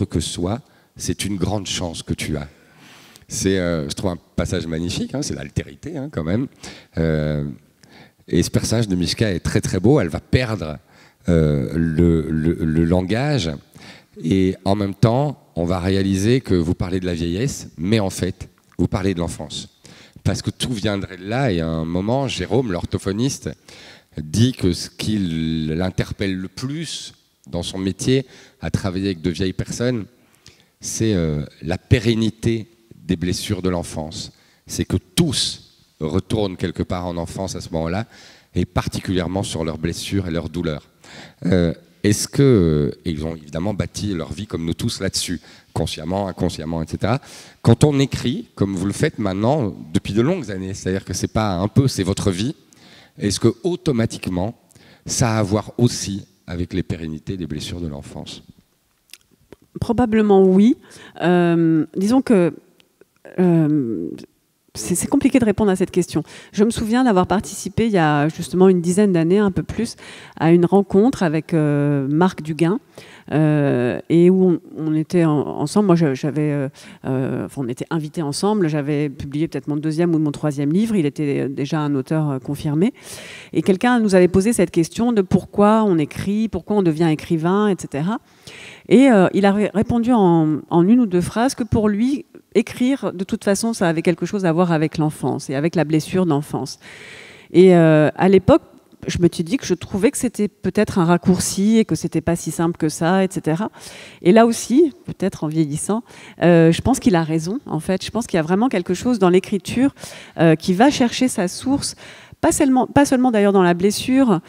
que soi. C'est une grande chance que tu as. » C'est, je trouve, un passage magnifique, c'est l'altérité quand même. Et ce personnage de Michke est très très beau. Elle va perdre le langage et en même temps, on va réaliser que vous parlez de la vieillesse, mais en fait, vous parlez de l'enfance. Parce que tout viendrait de là, et à un moment, Jérôme, l'orthophoniste, dit que ce qui l'interpelle le plus dans son métier, à travailler avec de vieilles personnes, c'est la pérennité des blessures de l'enfance. C'est que tous retournent quelque part en enfance à ce moment-là, et particulièrement sur leurs blessures et leurs douleurs. Est-ce que, et ils ont évidemment bâti leur vie comme nous tous là-dessus, consciemment, inconsciemment, etc. Quand on écrit, comme vous le faites maintenant depuis de longues années, c'est-à-dire que c'est pas un peu, c'est votre vie, est-ce que automatiquement, ça a à voir aussi avec les pérennités des blessures de l'enfance? Probablement oui. Disons que c'est compliqué de répondre à cette question. Je me souviens d'avoir participé il y a justement une dizaine d'années, un peu plus, à une rencontre avec Marc Duguin, et où on était ensemble. Moi, on était invités ensemble. J'avais publié peut-être mon deuxième ou mon troisième livre. Il était déjà un auteur confirmé. Et quelqu'un nous avait posé cette question de pourquoi on écrit, pourquoi on devient écrivain, etc. Et il a répondu en une ou deux phrases que pour lui, écrire, de toute façon, ça avait quelque chose à voir avec l'enfance et avec la blessure d'enfance. Et à l'époque, je me suis dit que je trouvais que c'était peut-être un raccourci et que c'était pas si simple que ça, etc. Et là aussi, peut-être en vieillissant, je pense qu'il a raison, en fait. Je pense qu'il y a vraiment quelque chose dans l'écriture qui va chercher sa source, pas seulement d'ailleurs dans la blessure,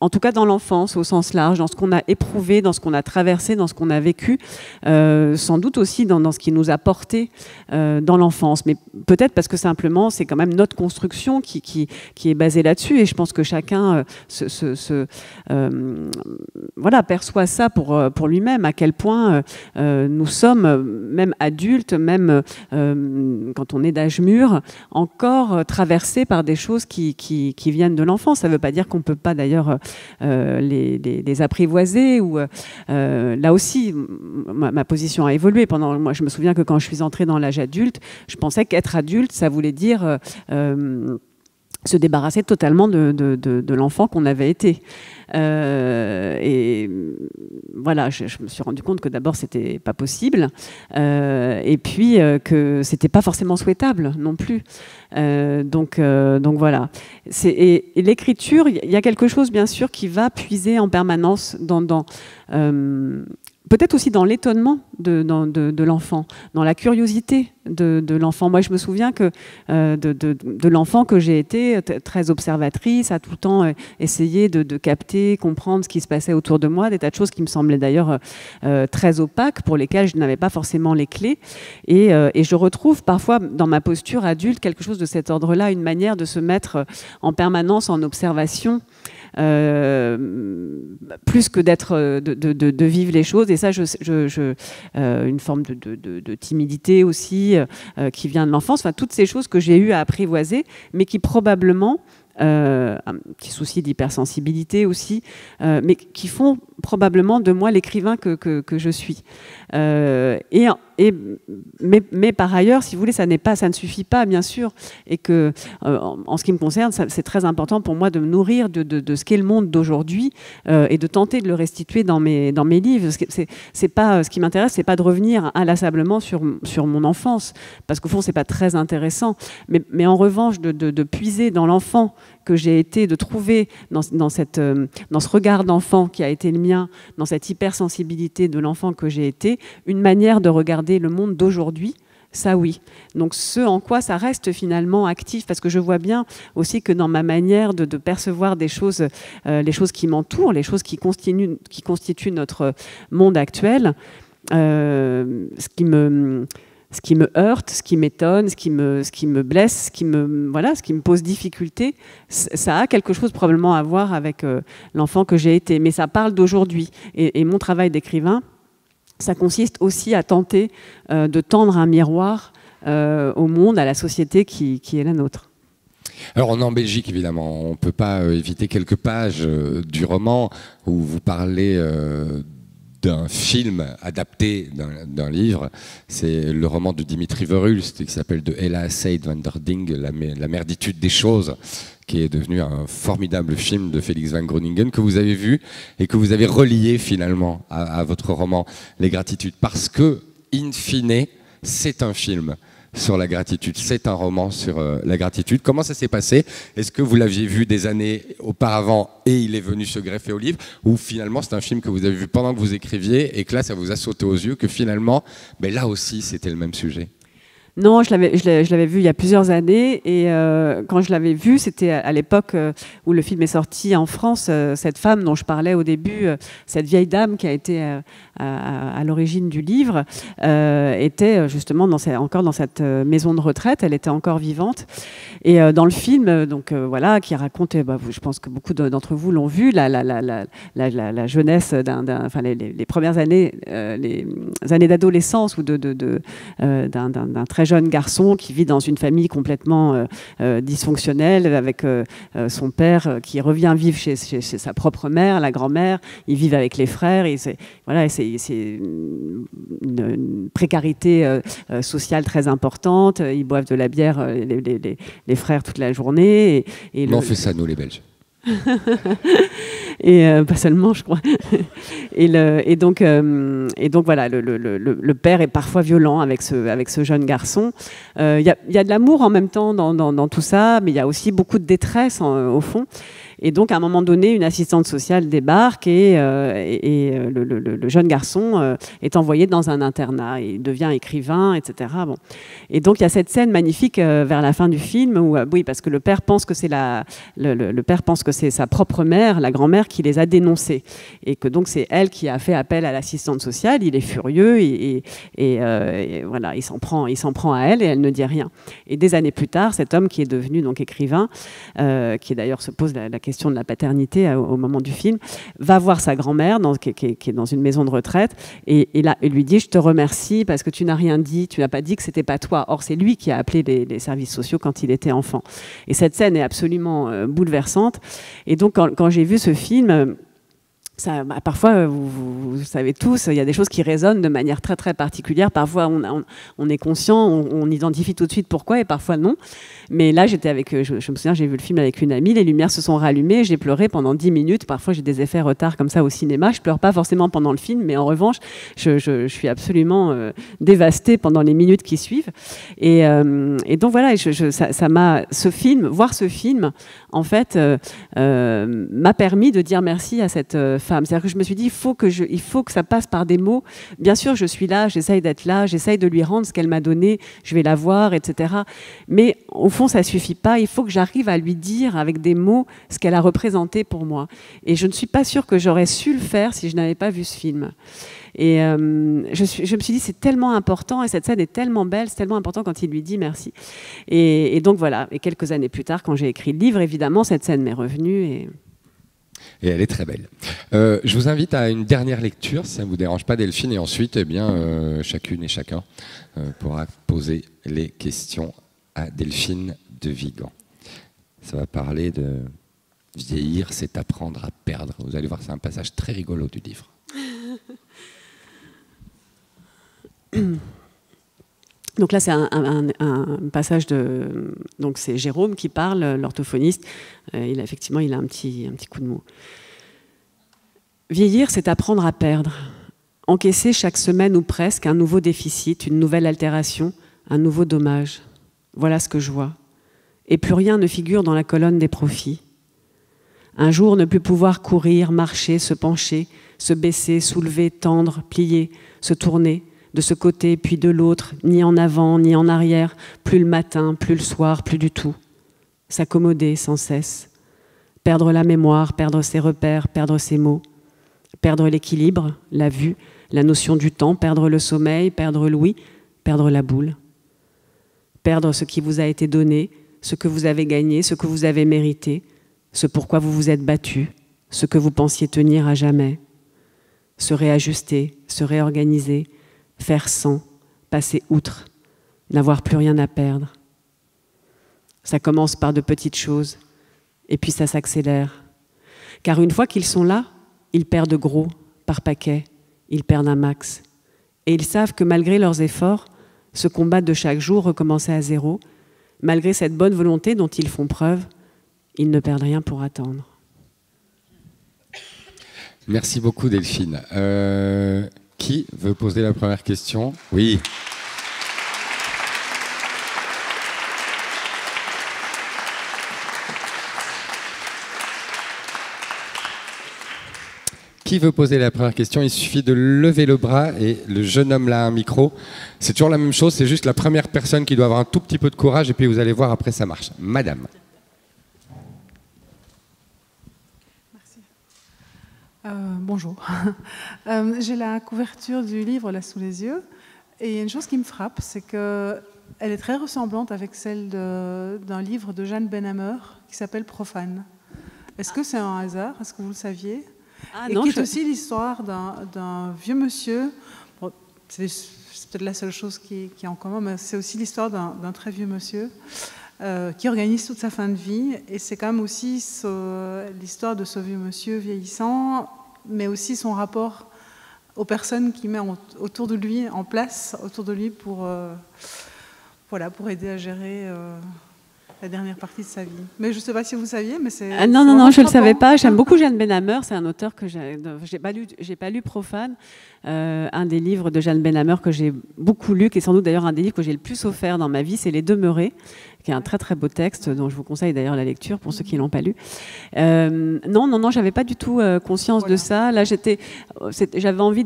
en tout cas dans l'enfance au sens large, dans ce qu'on a éprouvé, dans ce qu'on a traversé, dans ce qu'on a vécu, sans doute aussi dans ce qui nous a porté dans l'enfance. Mais peut-être parce que simplement, c'est quand même notre construction qui est basée là-dessus. Et je pense que chacun perçoit ça pour lui-même, à quel point nous sommes, même adultes, même quand on est d'âge mûr, encore traversés par des choses qui viennent de l'enfance. Ça ne veut pas dire qu'on ne peut pas d'ailleurs les apprivoiser. Ou là aussi, ma position a évolué. Moi, je me souviens que quand je suis entrée dans l'âge adulte, je pensais qu'être adulte, ça voulait dire se débarrasser totalement de l'enfant qu'on avait été. Et voilà, je me suis rendu compte que d'abord c'était pas possible, et puis que c'était pas forcément souhaitable non plus. Donc voilà. Et l'écriture, il y a quelque chose bien sûr qui va puiser en permanence dans peut-être aussi dans l'étonnement de l'enfant, dans la curiosité de l'enfant. Moi, je me souviens que de l'enfant que j'ai été, très observatrice, à tout le temps essayer de capter, comprendre ce qui se passait autour de moi, des tas de choses qui me semblaient d'ailleurs très opaques, pour lesquelles je n'avais pas forcément les clés. Et je retrouve parfois dans ma posture adulte quelque chose de cet ordre-là, une manière de se mettre en permanence en observation, plus que de vivre les choses. Et ça, une forme de timidité aussi qui vient de l'enfance. Enfin, toutes ces choses que j'ai eu à apprivoiser, mais qui probablement, un petit souci d'hypersensibilité aussi, mais qui font probablement de moi l'écrivain que je suis. Mais par ailleurs, si vous voulez, ça ne suffit pas, bien sûr, et que, en ce qui me concerne, c'est très important pour moi de me nourrir de ce qu'est le monde d'aujourd'hui et de tenter de le restituer dans mes livres. C'est pas, ce qui m'intéresse, c'est pas de revenir inlassablement sur mon enfance, parce qu'au fond, c'est pas très intéressant. Mais en revanche, de puiser dans l'enfant que j'ai été, de trouver dans ce regard d'enfant qui a été le mien, dans cette hypersensibilité de l'enfant que j'ai été, une manière de regarder le monde d'aujourd'hui, ça oui. Donc ce en quoi ça reste finalement actif, parce que je vois bien aussi que dans ma manière de percevoir des choses, les choses qui m'entourent, les choses qui constituent notre monde actuel, ce qui me heurte, ce qui m'étonne, ce qui me blesse, ce qui me pose difficulté, ça a quelque chose probablement à voir avec l'enfant que j'ai été. Mais ça parle d'aujourd'hui. Et mon travail d'écrivain, ça consiste aussi à tenter de tendre un miroir au monde, à la société qui est la nôtre. Alors on est en Belgique évidemment, on ne peut pas éviter quelques pages du roman où vous parlez d'un film adapté d'un livre. C'est le roman de Dimitri Verhulst qui s'appelle De Ella Seid van der Ding, la merditude des choses, qui est devenu un formidable film de Félix van Groningen que vous avez vu et que vous avez relié finalement à votre roman Les Gratitudes, parce que, in fine, c'est un film sur la gratitude, c'est un roman sur la gratitude. Comment ça s'est passé? Est-ce que vous l'aviez vu des années auparavant et il est venu se greffer au livre, ou finalement c'est un film que vous avez vu pendant que vous écriviez et que là ça vous a sauté aux yeux, que finalement, ben là aussi c'était le même sujet? Non, je l'avais vu il y a plusieurs années, et quand je l'avais vu, c'était à l'époque où le film est sorti en France. Cette femme dont je parlais au début, cette vieille dame qui a été à l'origine du livre, était justement encore dans cette maison de retraite. Elle était encore vivante. Et dans le film, donc voilà, qui raconte, je pense que beaucoup d'entre vous l'ont vu, la jeunesse enfin les premières années, les années d'adolescence ou d'un très jeune garçon qui vit dans une famille complètement dysfonctionnelle, avec son père qui revient vivre chez sa propre mère, la grand-mère. Ils vivent avec les frères. C'est une précarité sociale très importante. Ils boivent de la bière, les frères, toute la journée. On fait ça, nous, les Belges. Et pas seulement, je crois. Et donc voilà, le père est parfois violent avec ce jeune garçon. Il y a de l'amour en même temps dans tout ça, mais il y a aussi beaucoup de détresse au fond. Et donc, à un moment donné, une assistante sociale débarque et le jeune garçon est envoyé dans un internat. Il devient écrivain, etc. Bon. Et donc, il y a cette scène magnifique vers la fin du film où, oui, parce que le père pense que c'est sa propre mère, la grand-mère, qui les a dénoncés. Et que donc, c'est elle qui a fait appel à l'assistante sociale. Il est furieux et voilà, il s'en prend à elle et elle ne dit rien. Et des années plus tard, cet homme qui est devenu donc écrivain, qui d'ailleurs se pose la question question de la paternité au moment du film, va voir sa grand-mère qui est dans une maison de retraite et là, il lui dit « Je te remercie parce que tu n'as rien dit, tu n'as pas dit que c'était pas toi ». Or, c'est lui qui a appelé les services sociaux quand il était enfant. Et cette scène est absolument bouleversante. Et donc, quand j'ai vu ce film... parfois, vous savez tous, il y a des choses qui résonnent de manière très très particulière. Parfois, on est conscient, on identifie tout de suite pourquoi, et parfois non. Mais là, j'étais avec, je me souviens, j'ai vu le film avec une amie, les lumières se sont rallumées, j'ai pleuré pendant 10 minutes. Parfois, j'ai des effets retard comme ça au cinéma. Je pleure pas forcément pendant le film, mais en revanche, je suis absolument dévastée pendant les minutes qui suivent. Et donc voilà, voir ce film, en fait, m'a permis de dire merci à cette femme. C'est-à-dire que je me suis dit, il faut que ça passe par des mots. Bien sûr, je suis là, j'essaye d'être là, j'essaye de lui rendre ce qu'elle m'a donné, je vais la voir, etc. Mais au fond, ça suffit pas. Il faut que j'arrive à lui dire avec des mots ce qu'elle a représenté pour moi. Et je ne suis pas sûre que j'aurais su le faire si je n'avais pas vu ce film. Et je me suis dit, c'est tellement important, et cette scène est tellement belle, c'est tellement important quand il lui dit merci. Et donc voilà, et quelques années plus tard, quand j'ai écrit le livre, évidemment, cette scène m'est revenue. Et elle est très belle. Je vous invite à une dernière lecture, si ça ne vous dérange pas, Delphine, et ensuite, eh bien, chacune et chacun pourra poser les questions à Delphine de Vigan. Ça va parler de vieillir, c'est apprendre à perdre. Vous allez voir, c'est un passage très rigolo du livre. Donc là, c'est un passage de... Donc c'est Jérôme qui parle, l'orthophoniste. Effectivement, il a un petit coup de mou. Vieillir, c'est apprendre à perdre. Encaisser chaque semaine ou presque un nouveau déficit, une nouvelle altération, un nouveau dommage. Voilà ce que je vois. Et plus rien ne figure dans la colonne des profits. Un jour, ne plus pouvoir courir, marcher, se pencher, se baisser, soulever, tendre, plier, se tourner, de ce côté puis de l'autre, ni en avant, ni en arrière, plus le matin, plus le soir, plus du tout. S'accommoder sans cesse. Perdre la mémoire, perdre ses repères, perdre ses mots. Perdre l'équilibre, la vue, la notion du temps, perdre le sommeil, perdre l'ouïe, perdre la boule. Perdre ce qui vous a été donné, ce que vous avez gagné, ce que vous avez mérité, ce pourquoi vous vous êtes battu, ce que vous pensiez tenir à jamais. Se réajuster, se réorganiser, faire sans, passer outre, n'avoir plus rien à perdre. Ça commence par de petites choses, et puis ça s'accélère. Car une fois qu'ils sont là, ils perdent gros, par paquet, ils perdent un max. Et ils savent que malgré leurs efforts, se combattre de chaque jour, recommencer à zéro, malgré cette bonne volonté dont ils font preuve, ils ne perdent rien pour attendre. Merci beaucoup Delphine. Qui veut poser la première question? Oui. Qui veut poser la première question? Il suffit de lever le bras et le jeune homme là a un micro. C'est toujours la même chose, c'est juste la première personne qui doit avoir un tout petit peu de courage et puis vous allez voir après ça marche. Madame. Bonjour. J'ai la couverture du livre là sous les yeux et il y a une chose qui me frappe, c'est qu'elle est très ressemblante avec celle d'un livre de Jeanne Benhammer qui s'appelle Profane. Est-ce que c'est un hasard? Est-ce que vous le saviez? Et non, qui est aussi l'histoire d'un vieux monsieur. Bon, c'est peut-être la seule chose qui est en commun, mais c'est aussi l'histoire d'un très vieux monsieur qui organise toute sa fin de vie. Et c'est quand même aussi l'histoire de ce vieux monsieur vieillissant, mais aussi son rapport aux personnes qu'il met autour de lui, en place autour de lui pour aider à gérer la dernière partie de sa vie. Mais je ne sais pas si vous saviez, mais c'est... Non, je ne le savais pas. J'aime beaucoup Jeanne Benhammer. C'est un auteur que j'ai pas lu Profane. Un des livres de Jeanne Benhammer que j'ai beaucoup lu, qui est sans doute d'ailleurs un des livres que j'ai le plus offert dans ma vie, c'est Les Demeurés, qui est un très très beau texte, dont je vous conseille d'ailleurs la lecture pour ceux qui ne l'ont pas lu. Non, j'avais pas du tout conscience de ça. Là, j'avais envie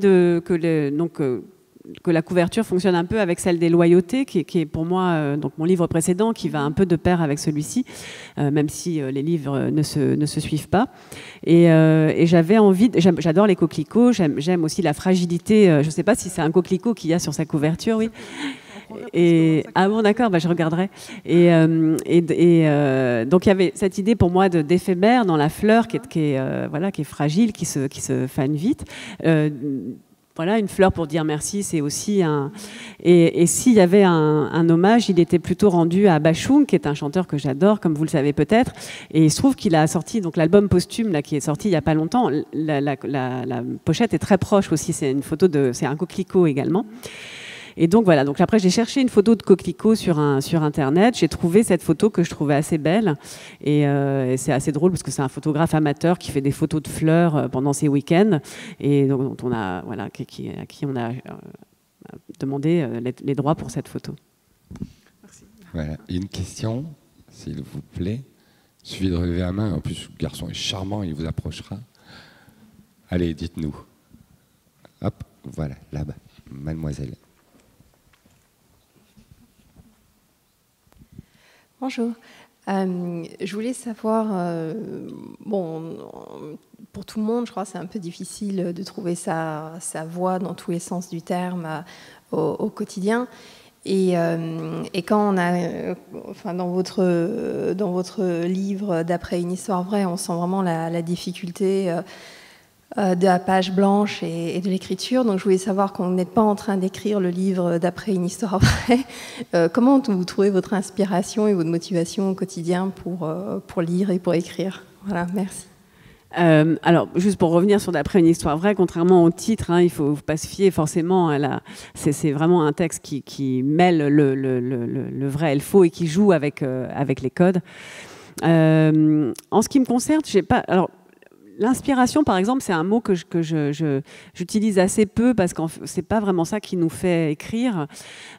que la couverture fonctionne un peu avec celle des loyautés, qui est pour moi donc mon livre précédent, qui va un peu de pair avec celui-ci, même si les livres ne se suivent pas. Et j'avais envie, j'adore les coquelicots, j'aime aussi la fragilité. Je ne sais pas si c'est un coquelicot qu'il y a sur sa couverture, oui. Ah bon, d'accord, bah, je regarderai. Donc il y avait cette idée pour moi d'éphémère dans la fleur qui est fragile, qui se fane vite. Voilà, une fleur pour dire merci, c'est aussi un... Et s'il y avait un hommage, il était plutôt rendu à Bashung, qui est un chanteur que j'adore, comme vous le savez peut-être. Et il se trouve qu'il a sorti donc l'album posthume là, qui est sorti il n'y a pas longtemps. La pochette est très proche aussi, c'est un coquelicot également. Et donc voilà, donc après j'ai cherché une photo de coquelicot sur internet, j'ai trouvé cette photo que je trouvais assez belle et c'est assez drôle parce que c'est un photographe amateur qui fait des photos de fleurs pendant ses week-ends et donc à qui on a demandé les droits pour cette photo. Merci. Voilà, une question, s'il vous plaît. Il suffit de relever la main, en plus le garçon est charmant, il vous approchera. Allez, dites-nous. Hop, voilà, là-bas, mademoiselle. Bonjour. Je voulais savoir, bon, pour tout le monde, je crois que c'est un peu difficile de trouver sa voix dans tous les sens du terme au quotidien. Et quand on a, enfin, dans votre livre d'après une histoire vraie, on sent vraiment la difficulté de la page blanche et de l'écriture. Donc je voulais savoir, quand vous n'êtes pas en train d'écrire le livre d'après une histoire vraie, comment vous trouvez votre inspiration et votre motivation au quotidien pour lire et pour écrire? Voilà, merci. Alors, juste pour revenir sur d'après une histoire vraie, contrairement au titre, hein, il ne faut pas se fier forcément à la... C'est vraiment un texte qui mêle le vrai et le faux et qui joue avec les codes. En ce qui me concerne, j'ai pas... Alors, l'inspiration, par exemple, c'est un mot que j'utilise assez peu parce que c'est pas vraiment ça qui nous fait écrire.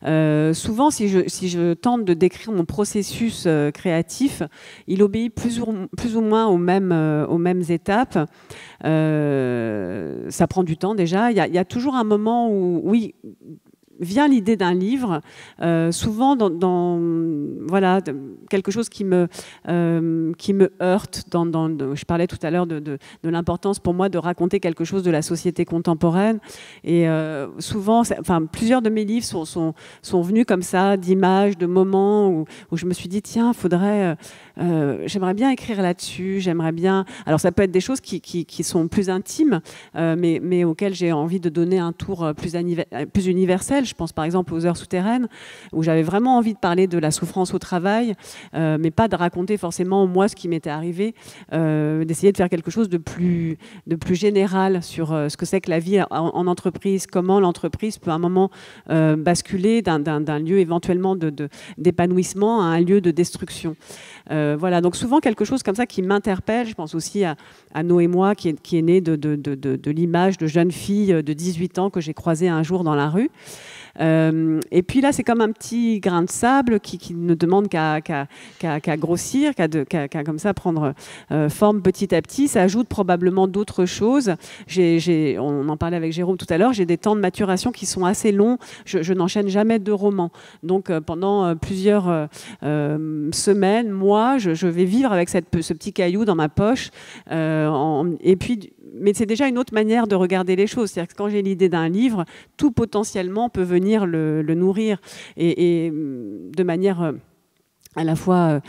Souvent, si je tente de décrire mon processus créatif, il obéit plus ou moins aux mêmes étapes. Ça prend du temps déjà. Il y a toujours un moment où, oui, vient l'idée d'un livre, souvent dans voilà, quelque chose qui me heurte. Je parlais tout à l'heure de l'importance pour moi de raconter quelque chose de la société contemporaine. Et souvent, enfin, plusieurs de mes livres sont venus comme ça, d'images, de moments où je me suis dit, tiens, j'aimerais bien écrire là-dessus, j'aimerais bien... Alors ça peut être des choses qui sont plus intimes, mais auxquelles j'ai envie de donner un tour plus universel. Je pense par exemple aux Heures souterraines, où j'avais vraiment envie de parler de la souffrance au travail, mais pas de raconter forcément moi ce qui m'était arrivé, d'essayer de faire quelque chose de plus général sur ce que c'est que la vie en entreprise, comment l'entreprise peut à un moment basculer d'un lieu éventuellement d'épanouissement à un lieu de destruction. Voilà, donc souvent quelque chose comme ça qui m'interpelle. Je pense aussi à Noé et moi, qui est né de l'image de jeune fille de 18 ans que j'ai croisée un jour dans la rue. Et puis là, c'est comme un petit grain de sable qui ne demande qu'à grossir, qu'à comme ça prendre forme petit à petit. Ça ajoute probablement d'autres choses. On en parlait avec Jérôme tout à l'heure, j'ai des temps de maturation qui sont assez longs. Je n'enchaîne jamais 2 romans. Donc pendant plusieurs semaines, mois, je vais vivre avec ce petit caillou dans ma poche. Et puis... Mais c'est déjà une autre manière de regarder les choses. C'est-à-dire que quand j'ai l'idée d'un livre, tout potentiellement peut venir le nourrir. Et de manière à la fois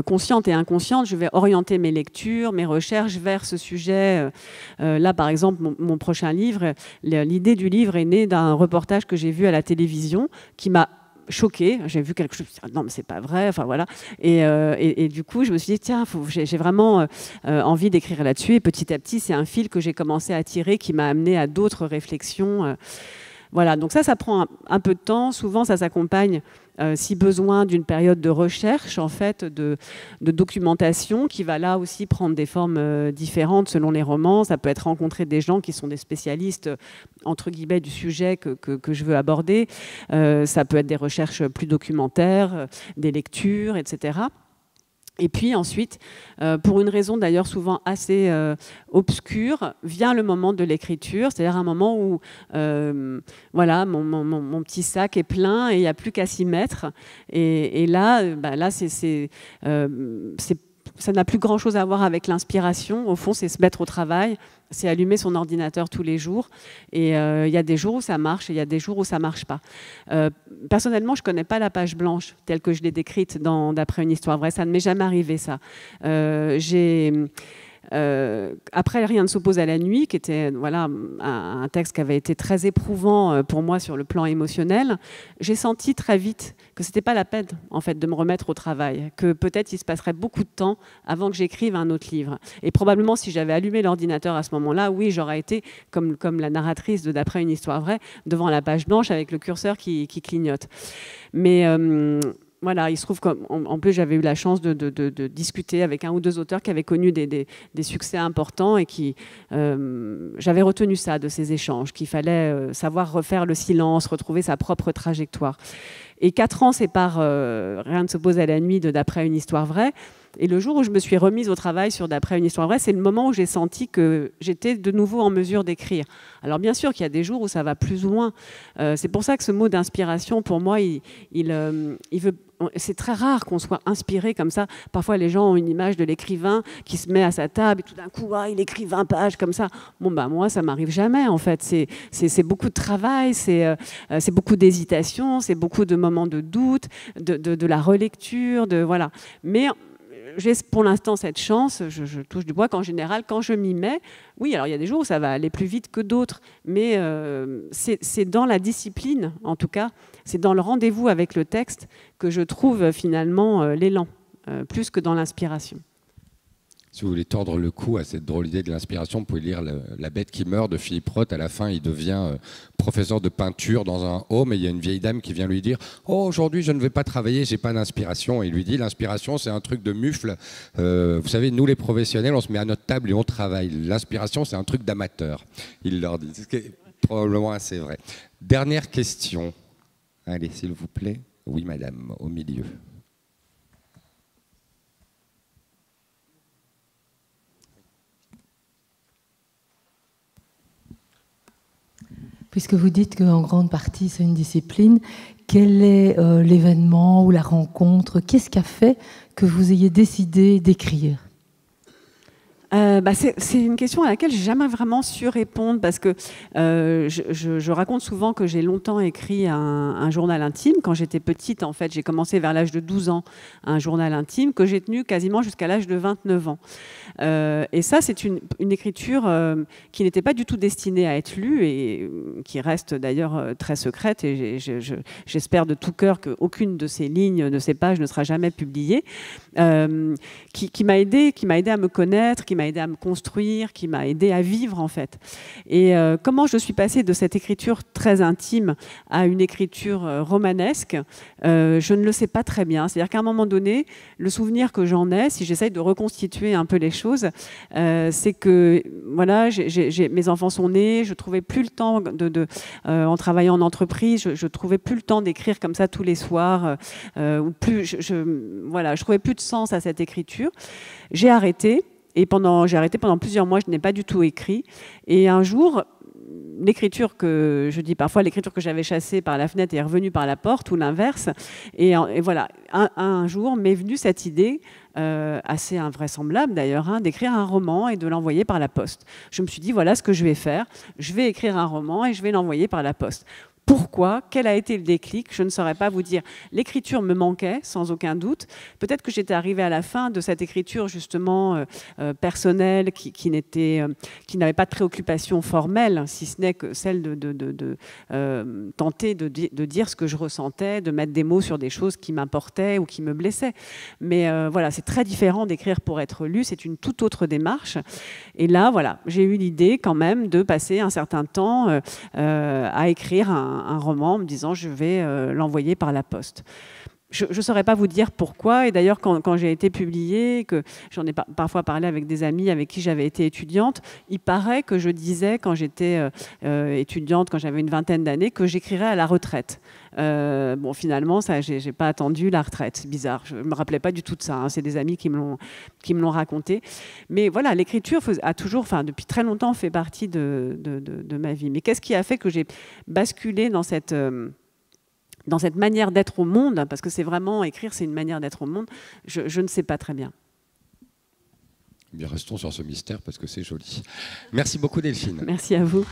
consciente et inconsciente, je vais orienter mes lectures, mes recherches vers ce sujet. Là, par exemple, mon prochain livre, l'idée du livre est née d'un reportage que j'ai vu à la télévision qui m'a choquée. J'ai vu quelque chose, non mais c'est pas vrai, enfin voilà. Et du coup, je me suis dit, tiens, j'ai vraiment envie d'écrire là-dessus. Et petit à petit, c'est un fil que j'ai commencé à tirer qui m'a amené à d'autres réflexions. Voilà, donc ça prend un peu de temps. Souvent, ça s'accompagne, si besoin, d'une période de recherche, en fait, de documentation, qui va là aussi prendre des formes différentes selon les romans. Ça peut être rencontrer des gens qui sont des spécialistes, entre guillemets, du sujet que je veux aborder. Ça peut être des recherches plus documentaires, des lectures, etc. Et puis ensuite, pour une raison d'ailleurs souvent assez obscure, vient le moment de l'écriture, c'est-à-dire un moment où voilà, mon petit sac est plein et il n'y a plus qu'à s'y mettre. Et là, c'est ça n'a plus grand-chose à voir avec l'inspiration. Au fond, c'est se mettre au travail, c'est allumer son ordinateur tous les jours. Et il y a des jours où ça marche et il y a des jours où ça ne marche pas. Personnellement, je ne connais pas la page blanche telle que je l'ai décrite d'après une histoire vraie. Ça ne m'est jamais arrivé, ça. Après, Rien ne s'oppose à la nuit, qui était voilà, un texte qui avait été très éprouvant pour moi sur le plan émotionnel, j'ai senti très vite que ce n'était pas la peine en fait, de me remettre au travail, que peut-être il se passerait beaucoup de temps avant que j'écrive un autre livre. Et probablement, si j'avais allumé l'ordinateur à ce moment-là, oui, j'aurais été, comme la narratrice de D'après une histoire vraie, devant la page blanche avec le curseur qui clignote. Mais... voilà, il se trouve qu'en plus j'avais eu la chance de discuter avec un ou deux auteurs qui avaient connu des succès importants et qui j'avais retenu ça de ces échanges, qu'il fallait savoir refaire le silence, retrouver sa propre trajectoire. Et 4 ans séparent Rien ne s'oppose à la nuit de D'après une histoire vraie. Et le jour où je me suis remise au travail sur D'après une histoire vraie, c'est le moment où j'ai senti que j'étais de nouveau en mesure d'écrire. Alors bien sûr qu'il y a des jours où ça va plus ou moins. C'est pour ça que ce mot d'inspiration, pour moi, c'est très rare qu'on soit inspiré comme ça. Parfois, les gens ont une image de l'écrivain qui se met à sa table et tout d'un coup, il écrit 20 pages comme ça. Bon, moi, ça m'arrive jamais, en fait. C'est beaucoup de travail, c'est beaucoup d'hésitation, c'est beaucoup de moments de doute, de la relecture, voilà. Mais j'ai pour l'instant cette chance, je touche du bois, qu'en général, quand je m'y mets, oui, alors il y a des jours où ça va aller plus vite que d'autres, mais c'est dans la discipline, en tout cas, c'est dans le rendez-vous avec le texte que je trouve finalement l'élan, plus que dans l'inspiration. Si vous voulez tordre le cou à cette drôle idée de l'inspiration, vous pouvez lire La bête qui meurt de Philippe Roth. À la fin, il devient professeur de peinture dans un home et il y a une vieille dame qui vient lui dire « Oh, aujourd'hui, je ne vais pas travailler, j'ai pas d'inspiration. » Et il lui dit « L'inspiration, c'est un truc de mufle. Vous savez, nous, les professionnels, on se met à notre table et on travaille. L'inspiration, c'est un truc d'amateur. » Il leur dit. C'est probablement assez vrai. Dernière question. Allez, s'il vous plaît. Oui, madame, au milieu. Puisque vous dites qu'en grande partie c'est une discipline, quel est l'événement ou la rencontre? Qu'est-ce qui a fait que vous ayez décidé d'écrire? C'est une question à laquelle j'ai jamais vraiment su répondre parce que je raconte souvent que j'ai longtemps écrit un journal intime. Quand j'étais petite, en fait, j'ai commencé vers l'âge de 12 ans un journal intime que j'ai tenu quasiment jusqu'à l'âge de 29 ans. Et ça, c'est une écriture qui n'était pas du tout destinée à être lue et qui reste d'ailleurs très secrète. Et j'espère de tout cœur qu'aucune de ces lignes, de ces pages ne sera jamais publiée. Qui m'a aidé à me connaître, qui m'a aidé à me construire, qui m'a aidé à vivre en fait. Et comment je suis passée de cette écriture très intime à une écriture romanesque, je ne le sais pas très bien. C'est-à-dire qu'à un moment donné, le souvenir que j'en ai, si j'essaye de reconstituer un peu les choses, c'est que voilà, mes enfants sont nés, je trouvais plus le temps en travaillant en entreprise, je trouvais plus le temps d'écrire comme ça tous les soirs, ou plus, je trouvais plus de sens à cette écriture. J'ai arrêté. Et j'ai arrêté pendant plusieurs mois, je n'ai pas du tout écrit. Et un jour, l'écriture que j'avais chassée par la fenêtre est revenue par la porte, ou l'inverse. Et voilà, un jour m'est venue cette idée, assez invraisemblable d'ailleurs, d'écrire un roman et de l'envoyer par la poste. Je me suis dit, voilà ce que je vais faire. Je vais écrire un roman et je vais l'envoyer par la poste. Pourquoi? Quel a été le déclic? Je ne saurais pas vous dire. L'écriture me manquait, sans aucun doute. Peut-être que j'étais arrivée à la fin de cette écriture, justement, personnelle, qui n'avait pas de préoccupation formelle, si ce n'est que celle de tenter de dire ce que je ressentais, de mettre des mots sur des choses qui m'importaient ou qui me blessaient. Mais voilà, c'est très différent d'écrire pour être lu. C'est une toute autre démarche. Et là, voilà, j'ai eu l'idée quand même de passer un certain temps à écrire un roman en me disant je vais l'envoyer par la poste. Je ne saurais pas vous dire pourquoi, et d'ailleurs quand j'ai été publiée, que j'en ai parfois parlé avec des amis avec qui j'avais été étudiante, il paraît que je disais quand j'étais étudiante, quand j'avais une vingtaine d'années, que j'écrirais à la retraite. Bon, finalement, ça, j'ai pas attendu la retraite, c'est bizarre, je me rappelais pas du tout de ça, hein. C'est des amis qui me l'ont raconté. Mais voilà, l'écriture a toujours, enfin depuis très longtemps, fait partie de ma vie. Mais qu'est-ce qui a fait que j'ai basculé dans cette manière d'être au monde, parce que c'est vraiment écrire, c'est une manière d'être au monde, je ne sais pas très bien. Eh bien, restons sur ce mystère parce que c'est joli. Merci beaucoup Delphine. Merci à vous.